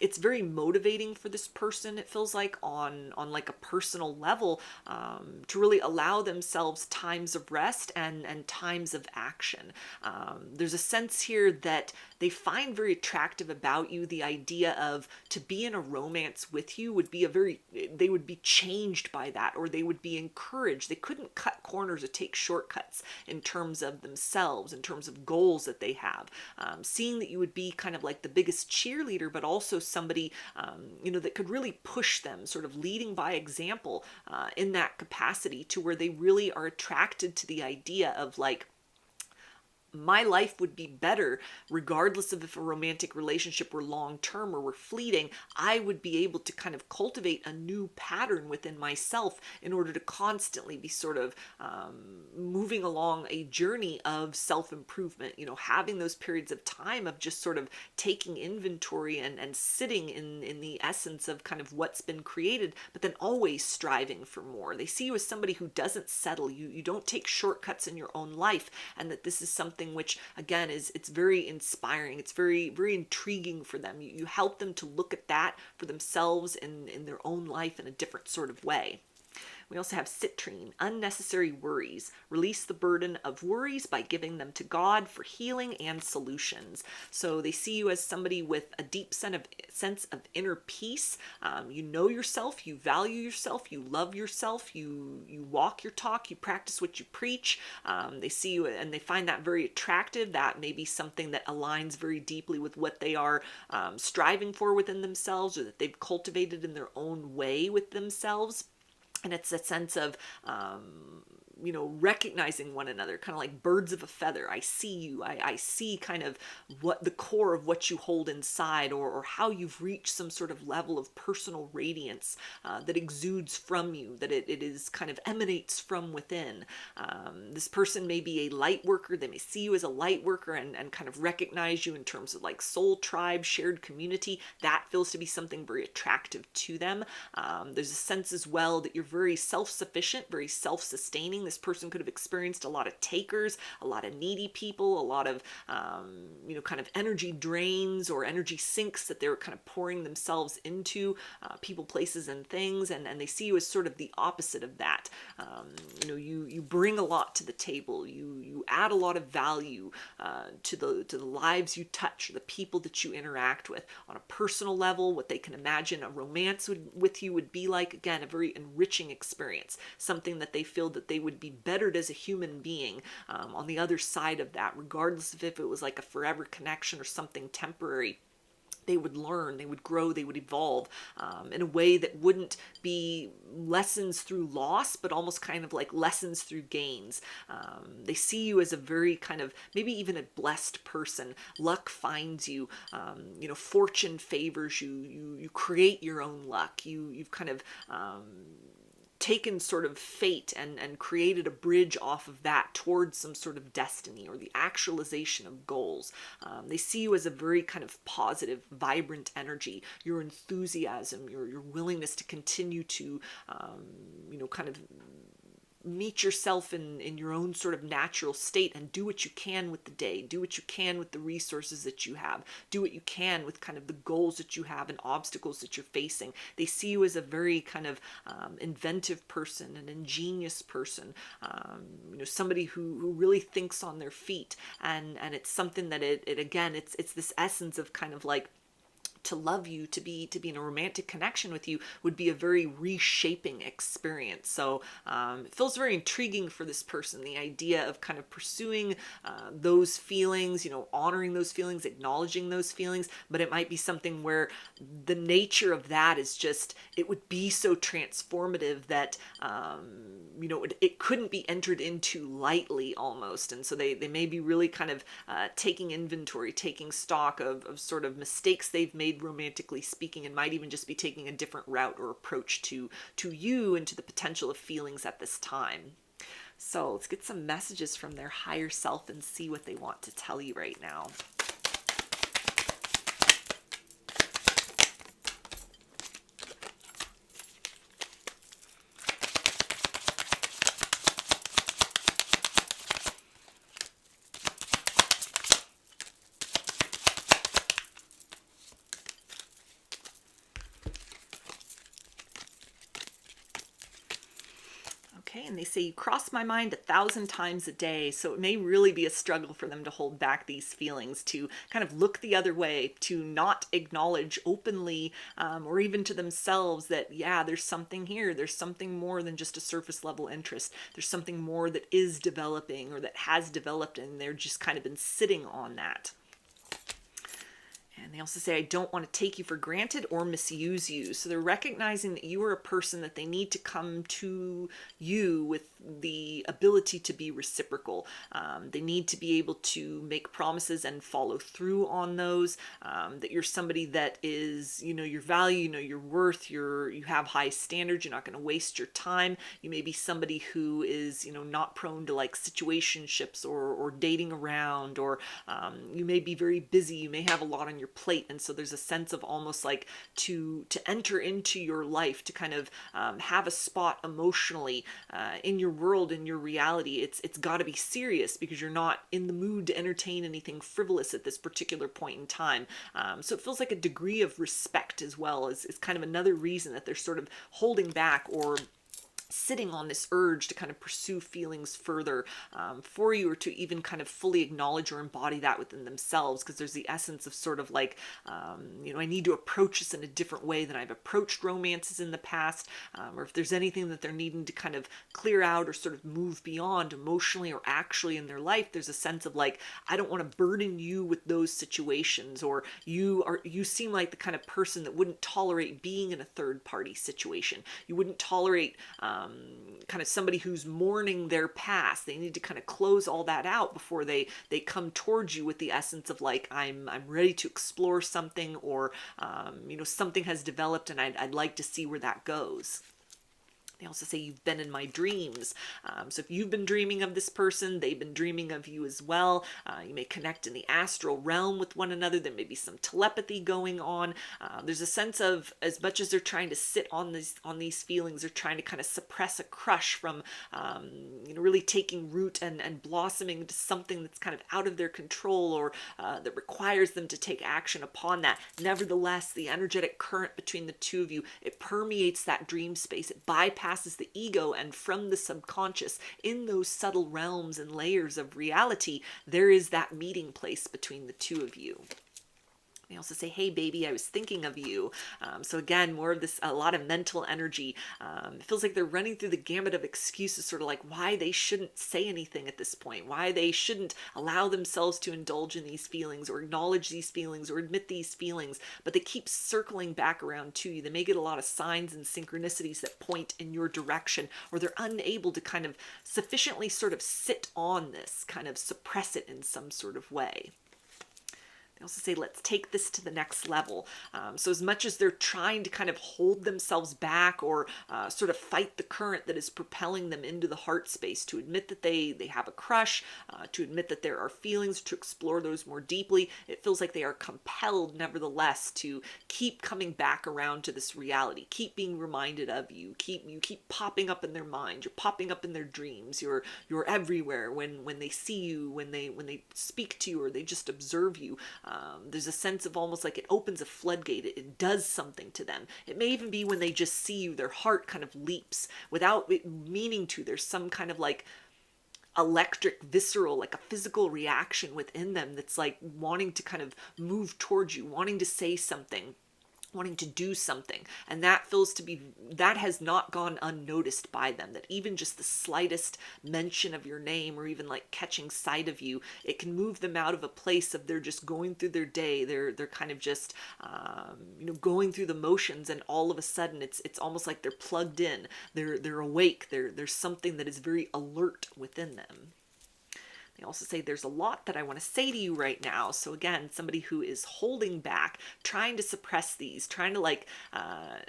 it's very motivating for this person. It feels like on like a personal level, to really allow themselves times of rest and times of action. There's a sense here that they find very attractive about you, the idea of to be in a romance with you would be they would be changed by that, or they would be encouraged. They couldn't cut corners or take shortcuts in terms of themselves, in terms of goals that they have. Seeing that you would be kind of like the biggest cheerleader, but also somebody, that could really push them, sort of leading by example in that capacity, to where they really are attracted to the idea of like, my life would be better regardless of if a romantic relationship were long-term or were fleeting. I would be able to kind of cultivate a new pattern within myself in order to constantly be sort of moving along a journey of self-improvement, having those periods of time of just sort of taking inventory and sitting in the essence of kind of what's been created, but then always striving for more. They see you as somebody who doesn't settle. You don't take shortcuts in your own life, and that this is something which again it's very inspiring. It's very, very intriguing for them. You help them to look at that for themselves in their own life in a different sort of way. We also have citrine, unnecessary worries. Release the burden of worries by giving them to God for healing and solutions. So they see you as somebody with a deep sense of inner peace. You know yourself, you value yourself, you love yourself, you walk your talk, you practice what you preach. They see you and they find that very attractive. That may be something that aligns very deeply with what they are striving for within themselves, or that they've cultivated in their own way with themselves. And it's a sense of recognizing one another, kind of like birds of a feather. I see you. I see kind of what the core of what you hold inside, or how you've reached some sort of level of personal radiance that exudes from you, that it is kind of emanates from within. This person may be a light worker. They may see you as a light worker and kind of recognize you in terms of like soul tribe, shared community. That feels to be something very attractive to them. There's a sense as well that you're very self-sufficient, very self-sustaining. This person could have experienced a lot of takers, a lot of needy people, a lot of, kind of energy drains or energy sinks that they're kind of pouring themselves into people, places, and things. And they see you as sort of the opposite of that. You bring a lot to the table. You add a lot of value to the lives you touch, the people that you interact with on a personal level, what they can imagine a romance with you would be like. Again, a very enriching experience, something that they feel that they would be bettered as a human being on the other side of that, regardless of if it was like a forever connection or something temporary. They would learn, they would grow, they would evolve in a way that wouldn't be lessons through loss, but almost kind of like lessons through gains. They see you as a very kind of, maybe even a blessed person. Luck finds you, fortune favors you, you create your own luck. You've kind of taken sort of fate and created a bridge off of that towards some sort of destiny or the actualization of goals. They see you as a very kind of positive, vibrant energy. Your enthusiasm, your willingness to continue to, kind of meet yourself in your own sort of natural state and do what you can with the day, do what you can with the resources that you have, do what you can with kind of the goals that you have and obstacles that you're facing. They see you as a very kind of inventive person, an ingenious person, somebody who really thinks on their feet. And it's something that it's this essence of kind of like, to love you, to be in a romantic connection with you would be a very reshaping experience. So it feels very intriguing for this person, the idea of kind of pursuing those feelings, honoring those feelings, acknowledging those feelings. But it might be something where the nature of that is just, it would be so transformative that it couldn't be entered into lightly almost. And so they may be really kind of taking inventory, taking stock of sort of mistakes they've made romantically speaking, and might even just be taking a different route or approach to you and to the potential of feelings at this time. So let's get some messages from their higher self and see what they want to tell you right now. Okay, and they say you cross my mind 1,000 times a day, so it may really be a struggle for them to hold back these feelings, to kind of look the other way, to not acknowledge openly or even to themselves that, yeah, there's something here, there's something more than just a surface level interest, there's something more that is developing or that has developed, and they're just kind of been sitting on that. And they also say, I don't want to take you for granted or misuse you. So they're recognizing that you are a person that they need to come to you with the ability to be reciprocal. They need to be able to make promises and follow through on those. That you're somebody that is, your value, your worth, you have high standards. You're not going to waste your time. You may be somebody who is, not prone to like situationships or dating around, or you may be very busy. You may have a lot on your plate, and so there's a sense of almost like to enter into your life, to kind of have a spot emotionally in your world, in your reality. It's got to be serious because you're not in the mood to entertain anything frivolous at this particular point in time. So it feels like a degree of respect as well is kind of another reason that they're sort of holding back or sitting on this urge to kind of pursue feelings further for you, or to even kind of fully acknowledge or embody that within themselves, because there's the essence of sort of like, I need to approach this in a different way than I've approached romances in the past, or if there's anything that they're needing to kind of clear out or sort of move beyond emotionally or actually in their life, there's a sense of like, I don't want to burden you with those situations, or you seem like the kind of person that wouldn't tolerate being in a third party situation. You wouldn't tolerate kind of somebody who's mourning their past. They need to kind of close all that out before they come towards you with the essence of like, I'm ready to explore something, or something has developed and I'd like to see where that goes. They also say you've been in my dreams. So if you've been dreaming of this person, they've been dreaming of you as well. You may connect in the astral realm with one another. There may be some telepathy going on. There's a sense of, as much as they're trying to sit on these feelings, they're trying to kind of suppress a crush from really taking root and blossoming into something that's kind of out of their control, or that requires them to take action upon that. Nevertheless, the energetic current between the two of you, it permeates that dream space. It bypasses the ego, and from the subconscious, in those subtle realms and layers of reality, there is that meeting place between the two of you. They also say, hey, baby, I was thinking of you. So again, more of this, a lot of mental energy. It feels like they're running through the gamut of excuses, sort of like why they shouldn't say anything at this point, why they shouldn't allow themselves to indulge in these feelings, or acknowledge these feelings, or admit these feelings, but they keep circling back around to you. They may get a lot of signs and synchronicities that point in your direction, or they're unable to kind of sufficiently sort of sit on this, kind of suppress it in some sort of way. They also say, let's take this to the next level. So as much as they're trying to kind of hold themselves back, or sort of fight the current that is propelling them into the heart space, to admit that they have a crush, to admit that there are feelings, to explore those more deeply, it feels like they are compelled, nevertheless, to keep coming back around to this reality, keep being reminded of you, keep popping up in their mind, you're popping up in their dreams, you're everywhere when they see you, when they speak to you, or they just observe you. There's a sense of almost like it opens a floodgate. It does something to them. It may even be when they just see you, their heart kind of leaps without it meaning to. There's some kind of like electric, visceral, like a physical reaction within them that's like wanting to kind of move towards you, wanting to say something, wanting to do something. And that has not gone unnoticed by them, that even just the slightest mention of your name, or even like catching sight of you, it can move them out of a place of they're just going through their day. They're kind of just going through the motions, and all of a sudden it's almost like they're plugged in, they're awake, there's something that is very alert within them. They also say there's a lot that I want to say to you right now. So again, somebody who is holding back, trying to suppress these, trying to like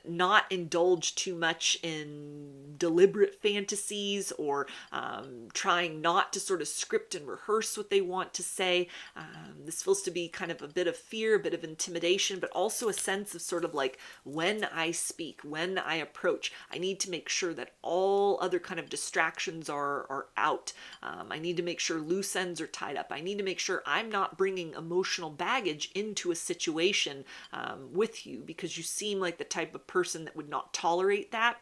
not indulge too much in deliberate fantasies, or trying not to sort of script and rehearse what they want to say. This feels to be kind of a bit of fear, a bit of intimidation, but also a sense of sort of like, when I speak, when I approach, I need to make sure that all other kind of distractions are out. I need to make sure loose ends are tied up. I need to make sure I'm not bringing emotional baggage into a situation with you, because you seem like the type of person that would not tolerate that.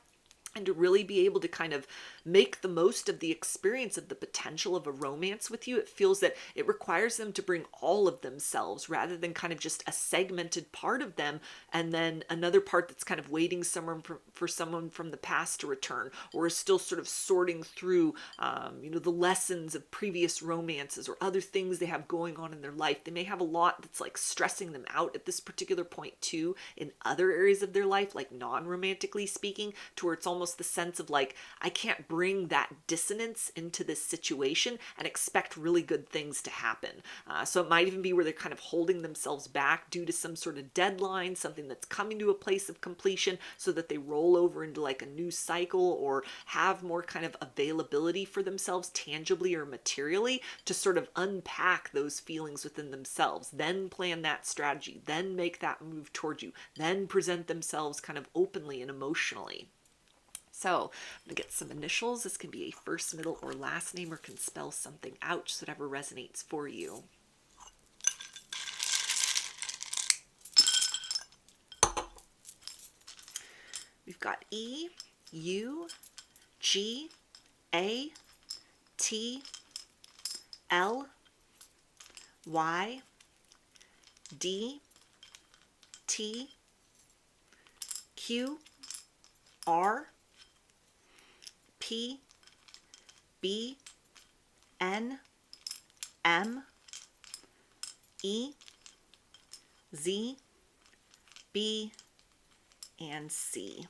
And to really be able to kind of make the most of the experience of the potential of a romance with you, it feels that it requires them to bring all of themselves, rather than kind of just a segmented part of them, and then another part that's kind of waiting for someone from the past to return, or is still sort of sorting through the lessons of previous romances, or other things they have going on in their life. They may have a lot that's like stressing them out at this particular point too, in other areas of their life, like non-romantically speaking, to where it's almost the sense of like, I can't bring that dissonance into this situation and expect really good things to happen. So it might even be where they're kind of holding themselves back due to some sort of deadline, something that's coming to a place of completion, so that they roll over into like a new cycle, or have more kind of availability for themselves tangibly or materially, to sort of unpack those feelings within themselves, then plan that strategy, then make that move towards you, then present themselves kind of openly and emotionally. So I'm going to get some initials. This can be a first, middle, or last name, or can spell something out, just whatever resonates for you. We've got E, U, G A T L Y D T Q R P B N M E Z B and C.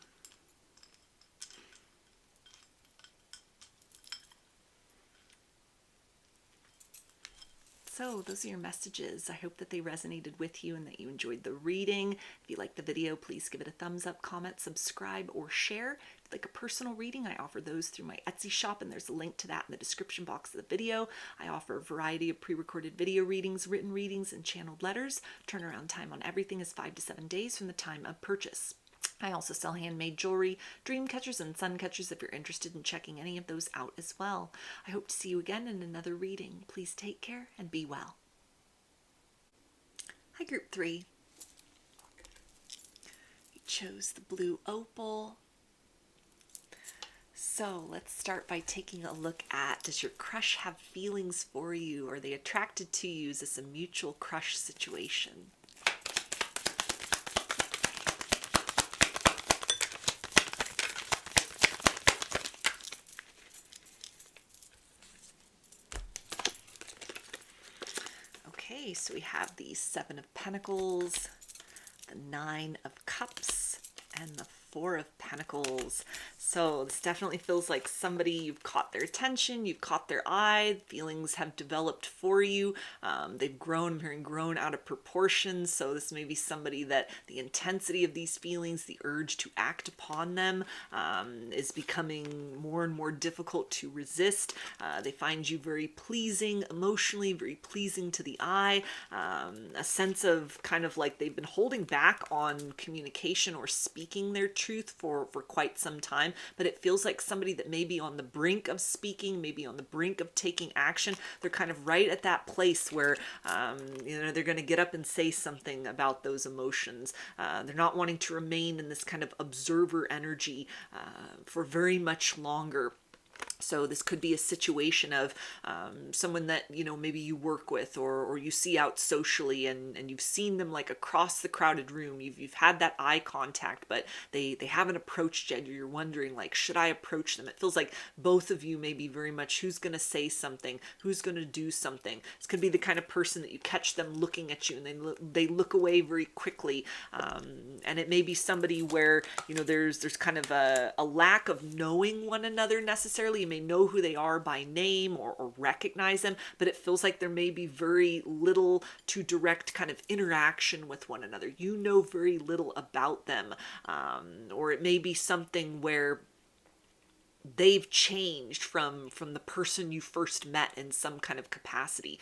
So those are your messages. I hope that they resonated with you and that you enjoyed the reading. If you liked the video, please give it a thumbs up, comment, subscribe, or share. If you'd like a personal reading, I offer those through my Etsy shop, and there's a link to that in the description box of the video. I offer a variety of pre-recorded video readings, written readings, and channeled letters. Turnaround time on everything is 5 to 7 days from the time of purchase. I also sell handmade jewelry, dream catchers, and sun catchers if you're interested in checking any of those out as well. I hope to see you again in another reading. Please take care and be well. Hi, Group 3. You chose the blue opal. So let's start by taking a look at, does your crush have feelings for you? Are they attracted to you? Is this a mutual crush situation? Okay, so we have the 7 of Pentacles, the 9 of Cups, and the 4 of Pentacles. So this definitely feels like somebody, you've caught their attention, you've caught their eye, feelings have developed for you. They've grown, I'm hearing grown out of proportion. So this may be somebody that the intensity of these feelings, the urge to act upon them, is becoming more and more difficult to resist. They find you very pleasing emotionally, very pleasing to the eye. A sense of kind of like they've been holding back on communication or speaking their truth for quite some time, but it feels like somebody that may be on the brink of speaking, maybe on the brink of taking action. They're kind of right at that place where they're going to get up and say something about those emotions. They're not wanting to remain in this kind of observer energy for very much longer. So this could be a situation of someone that, maybe you work with or you see out socially and you've seen them like across the crowded room. You've had that eye contact, but they haven't approached yet. You're wondering, like, should I approach them? It feels like both of you may be very much who's going to say something, who's going to do something. This could be the kind of person that you catch them looking at you and they look away very quickly. And it may be somebody where, there's kind of a lack of knowing one another necessarily. You may know who they are by name or recognize them, but it feels like there may be very little to direct kind of interaction with one another. You know very little about them, or it may be something where they've changed from the person you first met in some kind of capacity.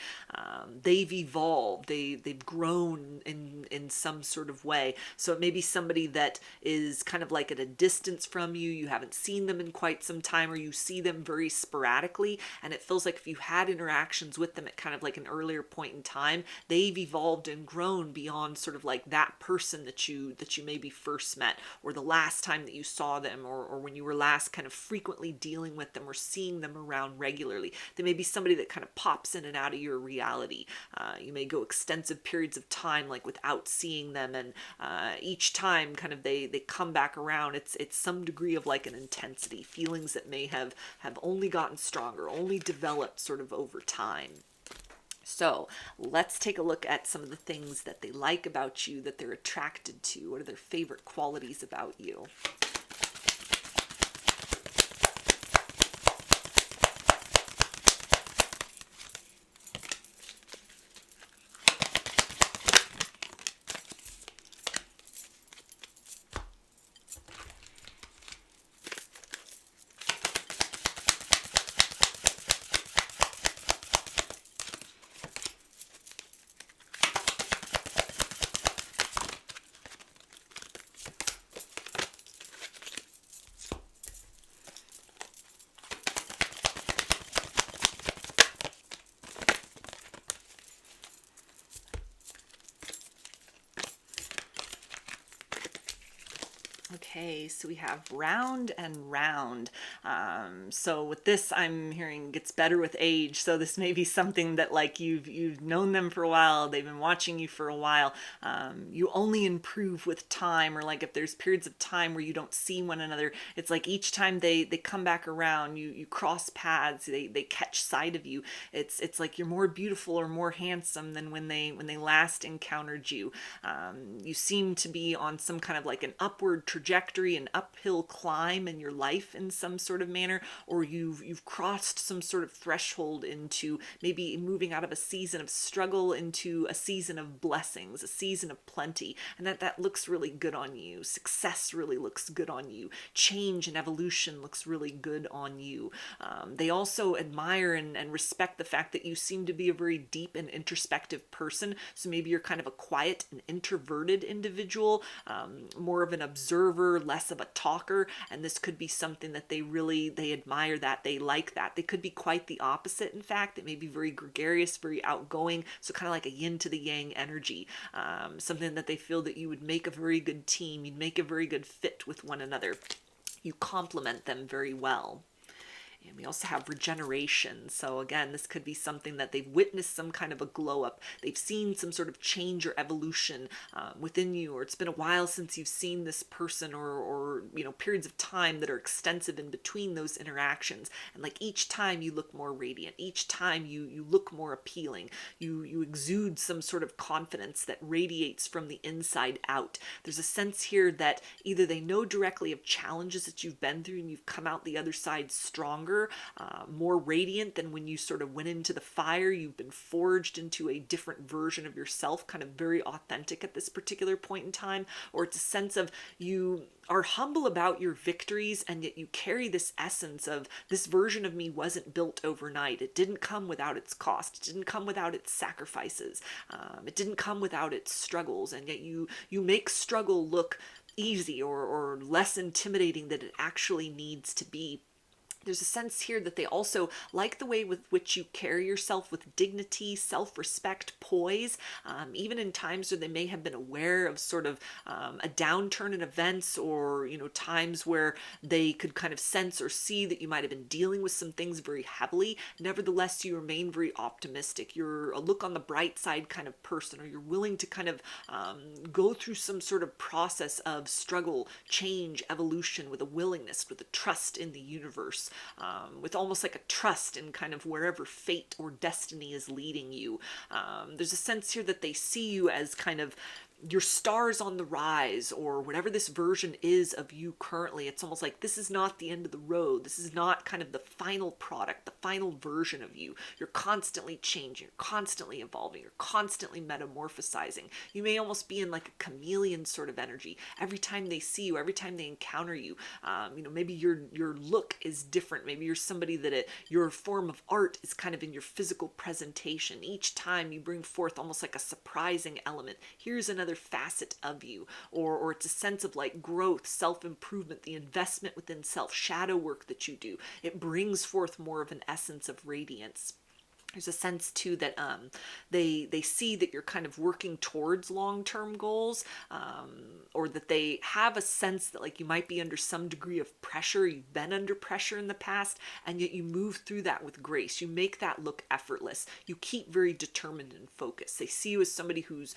They've evolved, they've grown in some sort of way. So it may be somebody that is kind of like at a distance from you. You haven't seen them in quite some time, or you see them very sporadically. And it feels like if you had interactions with them at kind of like an earlier point in time, they've evolved and grown beyond sort of like that person that you maybe first met, or the last time that you saw them, or when you were last kind of frequently dealing with them or seeing them around regularly. They may be somebody that kind of pops in and out of your reality. You may go extensive periods of time like without seeing them, and each time kind of they come back around. It's some degree of like an intensity, feelings that may have only gotten stronger, only developed sort of over time. So let's take a look at some of the things that they like about you, that they're attracted to. What are their favorite qualities about you? Okay, so we have round and round. So with this, I'm hearing gets better with age. So this may be something that like you've known them for a while, they've been watching you for a while. You only improve with time, or like if there's periods of time where you don't see one another, it's like each time they come back around, you cross paths, they catch sight of you. It's like you're more beautiful or more handsome than when they last encountered you. You seem to be on some kind of like an upward trajectory, an uphill climb in your life in some sort of manner, or you've crossed some sort of threshold into maybe moving out of a season of struggle into a season of blessings, a season of plenty, and that looks really good on you. Success really looks good on you. Change and evolution looks really good on you. They also admire and respect the fact that you seem to be a very deep and introspective person. So maybe you're kind of a quiet and introverted individual, more of an observer, less of a talker, and this could be something that they admire, that they like. That they could be quite the opposite. In fact, they may be very gregarious, very outgoing, so kind of like a yin to the yang energy, something that they feel that you would make a very good team, you'd make a very good fit with one another, you complement them very well. And we also have regeneration. So again, this could be something that they've witnessed some kind of a glow up. They've seen some sort of change or evolution within you, or it's been a while since you've seen this person, or periods of time that are extensive in between those interactions. And like each time you look more radiant, each time you look more appealing, you exude some sort of confidence that radiates from the inside out. There's a sense here that either they know directly of challenges that you've been through and you've come out the other side stronger, more radiant than when you sort of went into the fire. You've been forged into a different version of yourself, kind of very authentic at this particular point in time. Or it's a sense of you are humble about your victories, and yet you carry this essence of this version of me wasn't built overnight. It didn't come without its cost. It didn't come without its sacrifices. It didn't come without its struggles, and yet you make struggle look easy or less intimidating than it actually needs to be. There's a sense here that they also like the way with which you carry yourself with dignity, self-respect, poise, even in times where they may have been aware of sort of a downturn in events, or times where they could kind of sense or see that you might have been dealing with some things very heavily. Nevertheless, you remain very optimistic. You're a look on the bright side kind of person, or you're willing to kind of go through some sort of process of struggle, change, evolution, with a willingness, with a trust in the universe. With almost like a trust in kind of wherever fate or destiny is leading you. There's a sense here that they see you as kind of your stars on the rise, or whatever this version is of you currently. It's almost like this is not the end of the road. This is not kind of the final product, the final version of you. You're constantly changing, you're constantly evolving, you're constantly metamorphosizing. You may almost be in like a chameleon sort of energy. Every time they see you, every time they encounter you, maybe your look is different. Maybe you're somebody that your form of art is kind of in your physical presentation. Each time you bring forth almost like a surprising element. Here's another facet of you, or it's a sense of like growth, self-improvement, the investment within self, shadow work that you do. It brings forth more of an essence of radiance. There's a sense too that they see that you're kind of working towards long-term goals, or that they have a sense that like you might be under some degree of pressure. You've been under pressure in the past, and yet you move through that with grace. You make that look effortless. You keep very determined and focused. They see you as somebody who's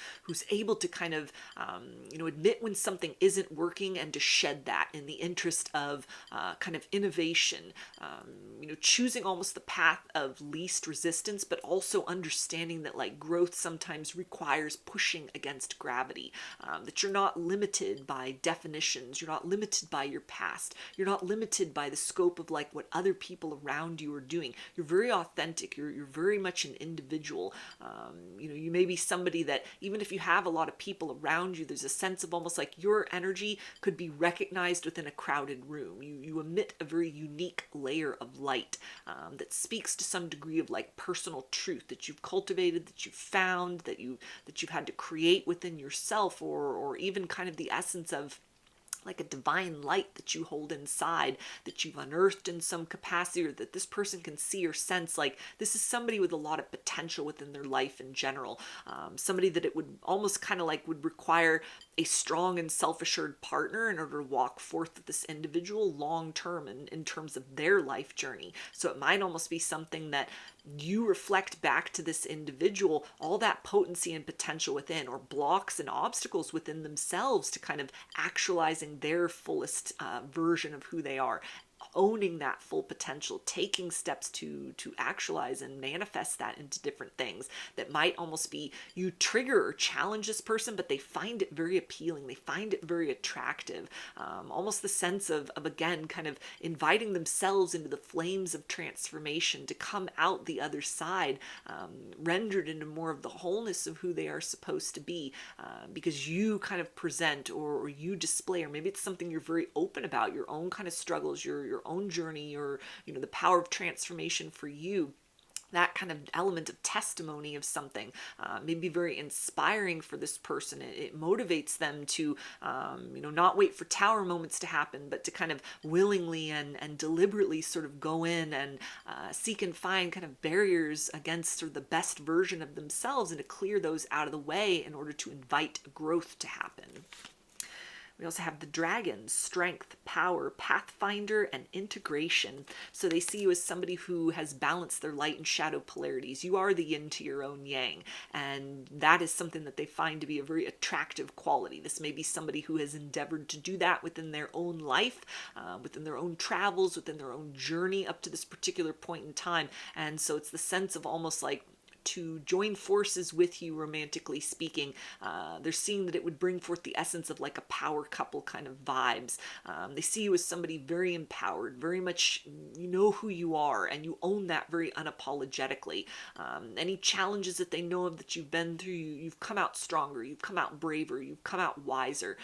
able to kind of admit when something isn't working, and to shed that in the interest of kind of innovation. Choosing almost the path of least resistance, but also understanding that like growth sometimes requires pushing against gravity, that you're not limited by definitions, you're not limited by your past, you're not limited by the scope of like what other people around you are doing. You're very authentic, you're very much an individual. You may be somebody that even if you have a lot of people around you, there's a sense of almost like your energy could be recognized within a crowded room. You emit a very unique layer of light that speaks to some degree of like personal truth that you've cultivated, that you've found, that you've had to create within yourself, or even kind of the essence of like a divine light that you hold inside, that you've unearthed in some capacity, or that this person can see or sense. Like this is somebody with a lot of potential within their life in general, somebody that it would almost kind of like would require a strong and self-assured partner in order to walk forth with this individual long term in terms of their life journey. So it might almost be something that you reflect back to this individual all that potency and potential within, or blocks and obstacles within themselves to kind of actualizing their fullest version of who they are, owning that full potential, taking steps to actualize and manifest that into different things. That might almost be, you trigger or challenge this person, but they find it very appealing, they find it very attractive. Almost the sense of again kind of inviting themselves into the flames of transformation to come out the other side, rendered into more of the wholeness of who they are supposed to be, because you kind of present or you display, or maybe it's something you're very open about, your own kind of struggles, your own journey, or the power of transformation for you. That kind of element of testimony of something may be very inspiring for this person. It motivates them to, not wait for tower moments to happen, but to kind of willingly and deliberately sort of go in and seek and find kind of barriers against sort of the best version of themselves, and to clear those out of the way in order to invite growth to happen. We also have the dragons, strength, power, pathfinder, and integration. So they see you as somebody who has balanced their light and shadow polarities. You are the yin to your own yang. And that is something that they find to be a very attractive quality. This may be somebody who has endeavored to do that within their own life, within their own travels, within their own journey up to this particular point in time. And so it's the sense of almost like, to join forces with you, romantically speaking. They're seeing that it would bring forth the essence of like a power couple kind of vibes. They see you as somebody very empowered, very much you know who you are, and you own that very unapologetically. Any challenges that they know of that you've been through, you've come out stronger, you've come out braver, you've come out wiser.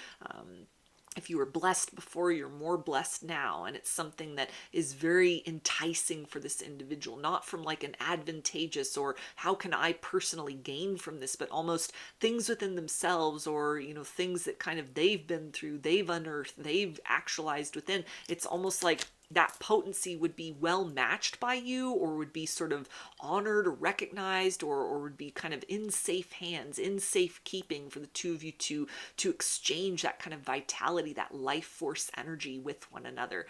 If you were blessed before, you're more blessed now. And it's something that is very enticing for this individual, not from like an advantageous or how can I personally gain from this, but almost things within themselves, or, things that kind of they've been through, they've unearthed, they've actualized within. It's almost like that potency would be well matched by you, or would be sort of honored or recognized, or would be kind of in safe hands, in safe keeping for the two of you to exchange that kind of vitality, that life force energy with one another.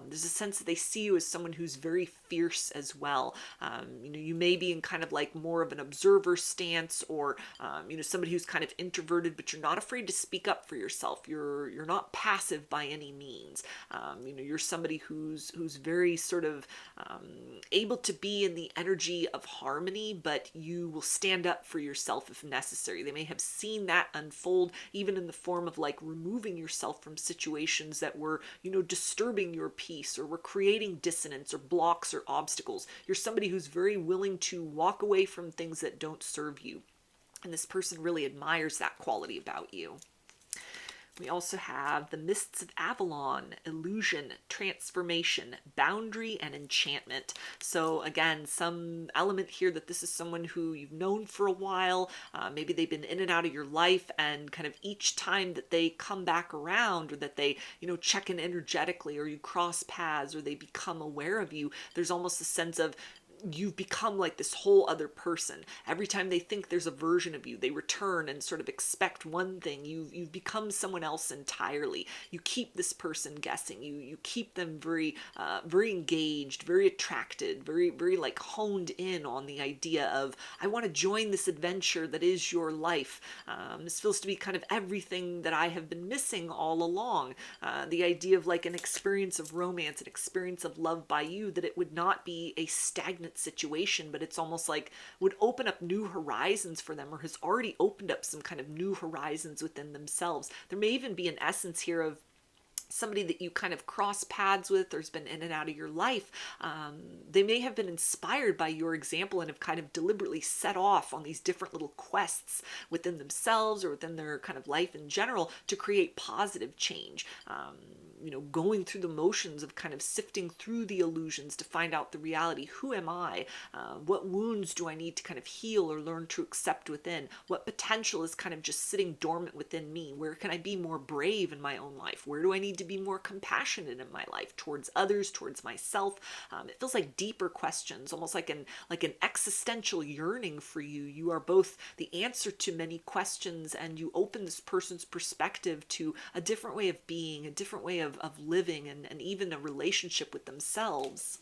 There's a sense that they see you as someone who's very fierce as well. You may be in kind of like more of an observer stance, or somebody who's kind of introverted, but you're not afraid to speak up for yourself. You're not passive by any means. You're somebody who's very sort of able to be in the energy of harmony, but you will stand up for yourself if necessary. They may have seen that unfold even in the form of like removing yourself from situations that were, disturbing your peace, or were creating dissonance or blocks or obstacles. You're somebody who's very willing to walk away from things that don't serve you. And this person really admires that quality about you. We also have the Mists of Avalon, illusion, transformation, boundary, and enchantment. So again, some element here that this is someone who you've known for a while. Maybe they've been in and out of your life, and kind of each time that they come back around, or that they, check in energetically, or you cross paths, or they become aware of you, there's almost a sense of, you've become like this whole other person. Every time they think there's a version of you, they return and sort of expect one thing. You've become someone else entirely. You keep this person guessing. You keep them very very engaged, very attracted, very very like honed in on the idea of, I want to join this adventure that is your life. This feels to be kind of everything that I have been missing all along. The idea of like an experience of romance, an experience of love by you, that it would not be a stagnant situation, but it's almost like would open up new horizons for them, or has already opened up some kind of new horizons within themselves. There may even be an essence here of somebody that you kind of cross paths with, or has been in and out of your life. They may have been inspired by your example and have kind of deliberately set off on these different little quests within themselves, or within their kind of life in general, to create positive change. going through the motions of kind of sifting through the illusions to find out the reality. Who am I? What wounds do I need to kind of heal or learn to accept within? What potential is kind of just sitting dormant within me? Where can I be more brave in my own life? Where do I need to be more compassionate in my life towards others, towards myself? It feels like deeper questions, almost like an existential yearning for you. You are both the answer to many questions, and you open this person's perspective to a different way of being, a different way of living, and even a relationship with themselves.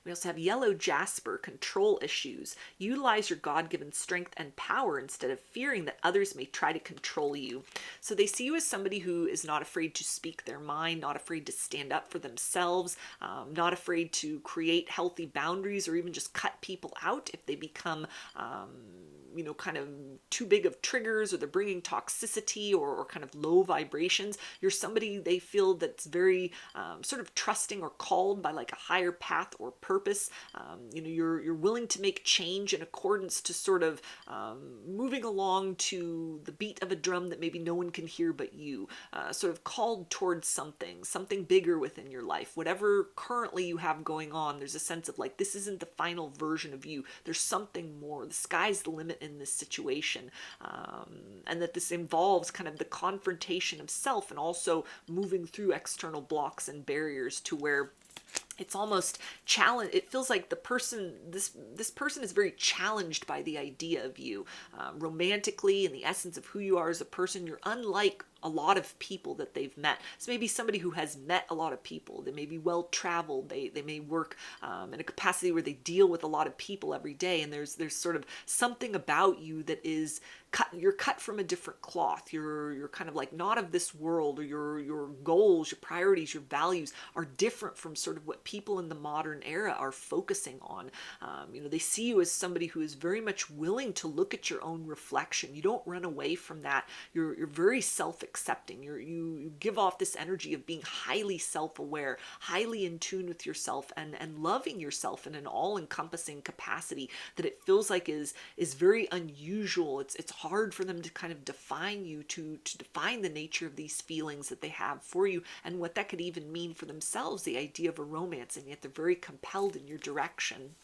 We also have yellow jasper, control issues. Utilize your God-given strength and power instead of fearing that others may try to control you. So they see you as somebody who is not afraid to speak their mind, not afraid to stand up for themselves, not afraid to create healthy boundaries or even just cut people out if they become kind of too big of triggers, or they're bringing toxicity or kind of low vibrations. You're somebody they feel that's very sort of trusting or called by like a higher path or purpose. You're willing to make change in accordance to sort of moving along to the beat of a drum that maybe no one can hear but you, sort of called towards something bigger within your life. Whatever currently you have going on, there's a sense of like, this isn't the final version of you. There's something more. The sky's the limit in this situation, and that this involves kind of the confrontation of self and also moving through external blocks and barriers to where it's almost challenge. It feels like this person is very challenged by the idea of you, romantically, and the essence of who you are as a person. You're unlike a lot of people that they've met. So maybe somebody who has met a lot of people. They may be well traveled. They may work in a capacity where they deal with a lot of people every day. And there's sort of something about you that is you're cut from a different cloth. You're kind of like not of this world, or your goals, your priorities, your values are different from sort of what people in the modern era are focusing on. They see you as somebody who is very much willing to look at your own reflection. You don't run away from that. You're very self-accepting. You give off this energy of being highly self-aware, highly in tune with yourself, and loving yourself in an all-encompassing capacity that it feels like is very unusual. It's hard for them to kind of define you, to define the nature of these feelings that they have for you and what that could even mean for themselves, the idea of a romance, and yet they're very compelled in your direction.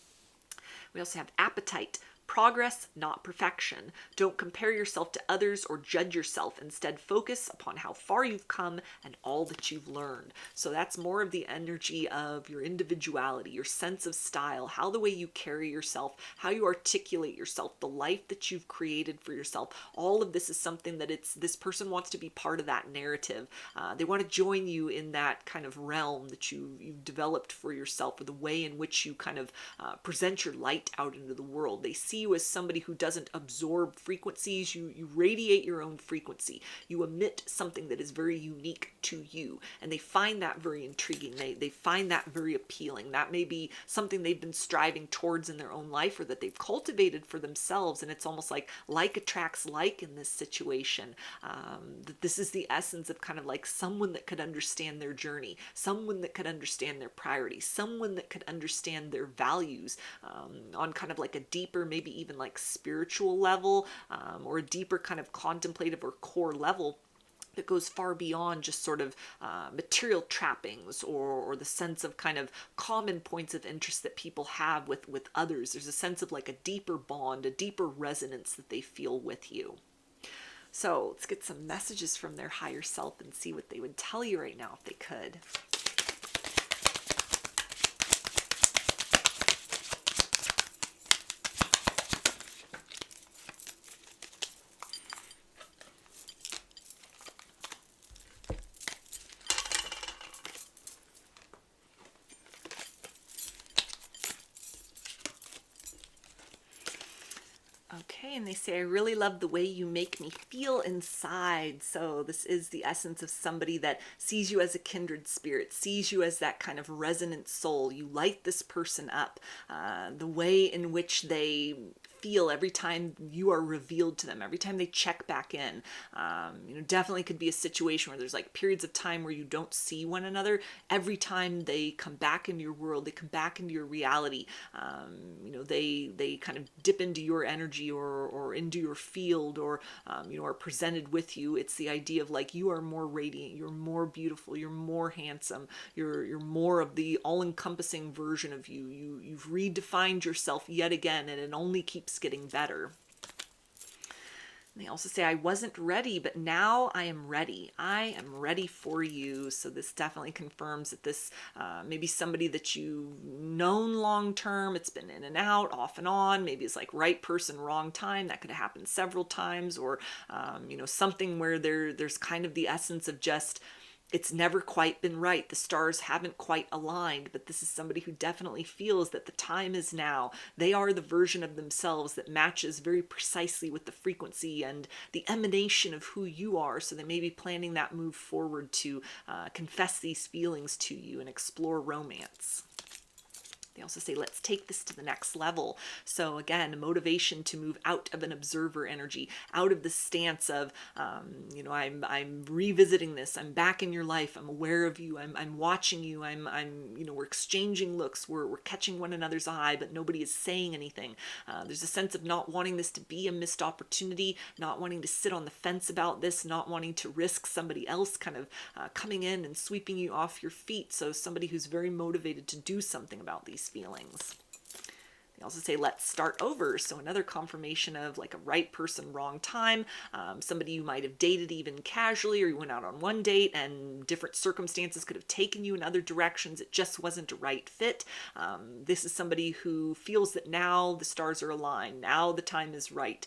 We also have appetite. Progress, not perfection. Don't compare yourself to others or judge yourself. Instead, focus upon how far you've come and all that you've learned. So that's more of the energy of your individuality, your sense of style, how the way you carry yourself, how you articulate yourself, the life that you've created for yourself. All of this is something that this person wants to be part of that narrative. They want to join you in that kind of realm that you've developed for yourself, or the way in which you kind of present your light out into the world. They see you as somebody who doesn't absorb frequencies. You radiate your own frequency. You emit something that is very unique to you, and they find that very intriguing. They find that very appealing. That may be something they've been striving towards in their own life, or that they've cultivated for themselves, and it's almost like attracts like in this situation. That this is the essence of kind of like someone that could understand their journey, someone that could understand their priorities, someone that could understand their values on kind of like a deeper, maybe even like spiritual level, or a deeper kind of contemplative or core level that goes far beyond just sort of material trappings or the sense of kind of common points of interest that people have with others. There's a sense of like a deeper bond, a deeper resonance that they feel with you. So let's get some messages from their higher self and see what they would tell you right now if they could. Okay, and they say, I really love the way you make me feel inside. So this is the essence of somebody that sees you as a kindred spirit, sees you as that kind of resonant soul. You light this person up. The way in which they feel every time you are revealed to them, every time they check back in. Definitely could be a situation where there's like periods of time where you don't see one another. Every time they come back into your world, they come back into your reality. They kind of dip into your energy or into your field, or are presented with you. It's the idea of like, you are more radiant, you're more beautiful, you're more handsome, you're more of the all-encompassing version of you. You've redefined yourself yet again, and it only keeps getting better. They also say, I wasn't ready, but now I am ready. I am ready for you. So this definitely confirms that this may be somebody that you've known long term. It's been in and out, off and on. Maybe it's like right person, wrong time. That could have happened several times, or something where there's kind of the essence of just, it's never quite been right. The stars haven't quite aligned, but this is somebody who definitely feels that the time is now. They are the version of themselves that matches very precisely with the frequency and the emanation of who you are. So they may be planning that move forward to confess these feelings to you and explore romance. They also say, let's take this to the next level. So again, motivation to move out of an observer energy, out of the stance of, I'm revisiting this. I'm back in your life. I'm aware of you. I'm watching you. We're exchanging looks. We're catching one another's eye, but nobody is saying anything. There's a sense of not wanting this to be a missed opportunity, not wanting to sit on the fence about this, not wanting to risk somebody else kind of coming in and sweeping you off your feet. So somebody who's very motivated to do something about these feelings. They also say, let's start over. So another confirmation of like a right person, wrong time. Somebody you might have dated even casually, or you went out on one date and different circumstances could have taken you in other directions. It just wasn't a right fit. This is somebody who feels that now the stars are aligned. Now the time is right.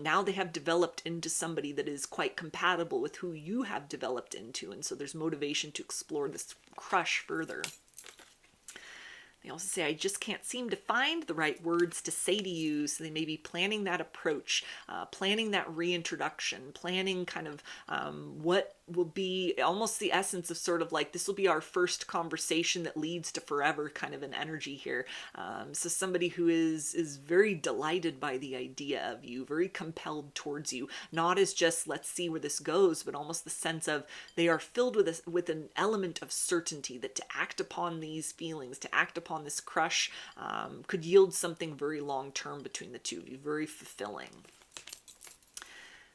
Now they have developed into somebody that is quite compatible with who you have developed into. And so there's motivation to explore this crush further. They also say, I just can't seem to find the right words to say to you. So they may be planning that approach, planning that reintroduction, planning kind of what will be almost the essence of sort of like, this will be our first conversation that leads to forever kind of an energy here. So somebody who is very delighted by the idea of you, very compelled towards you, not as just, let's see where this goes, but almost the sense of they are filled with an element of certainty that to act upon these feelings, to act upon this crush could yield something very long-term between the two of you, very fulfilling.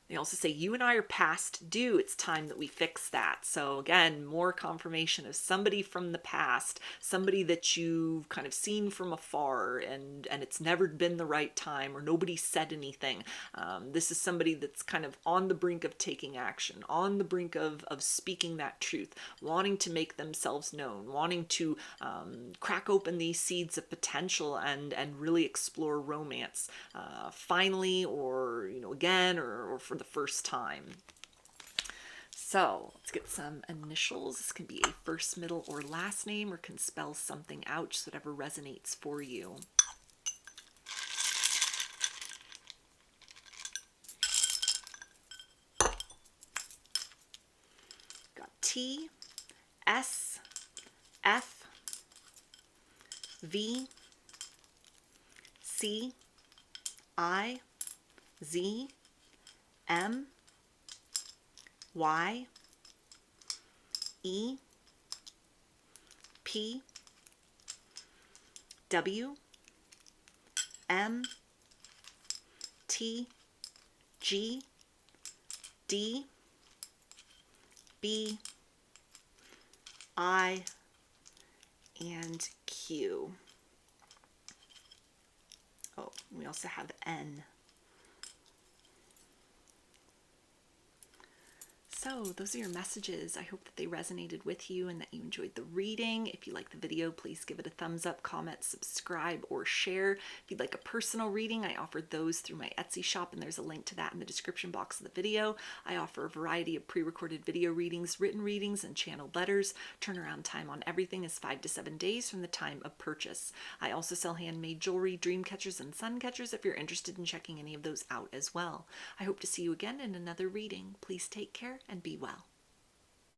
They also say, you and I are past due. It's time that we fix that. So again, more confirmation of somebody from the past, somebody that you've kind of seen from afar and it's never been the right time, or nobody said anything. This is somebody that's kind of on the brink of taking action, on the brink of speaking that truth, wanting to make themselves known, wanting to crack open these seeds of potential and really explore romance finally, or again, or for the first time. So let's get some initials. This can be a first, middle, or last name, or can spell something out, just whatever resonates for you. Got T, S, F, V, C, I, Z, M, Y, E, P, W, M, T, G, D, B, I, and Q. Oh, we also have N. So those are your messages. I hope that they resonated with you and that you enjoyed the reading. If you like the video, please give it a thumbs up, comment, subscribe, or share. If you'd like a personal reading, I offer those through my Etsy shop, and there's a link to that in the description box of the video. I offer a variety of pre-recorded video readings, written readings, and channeled letters. Turnaround time on everything is 5 to 7 days from the time of purchase. I also sell handmade jewelry, dream catchers, and sun catchers if you're interested in checking any of those out as well. I hope to see you again in another reading. Please take care and be well.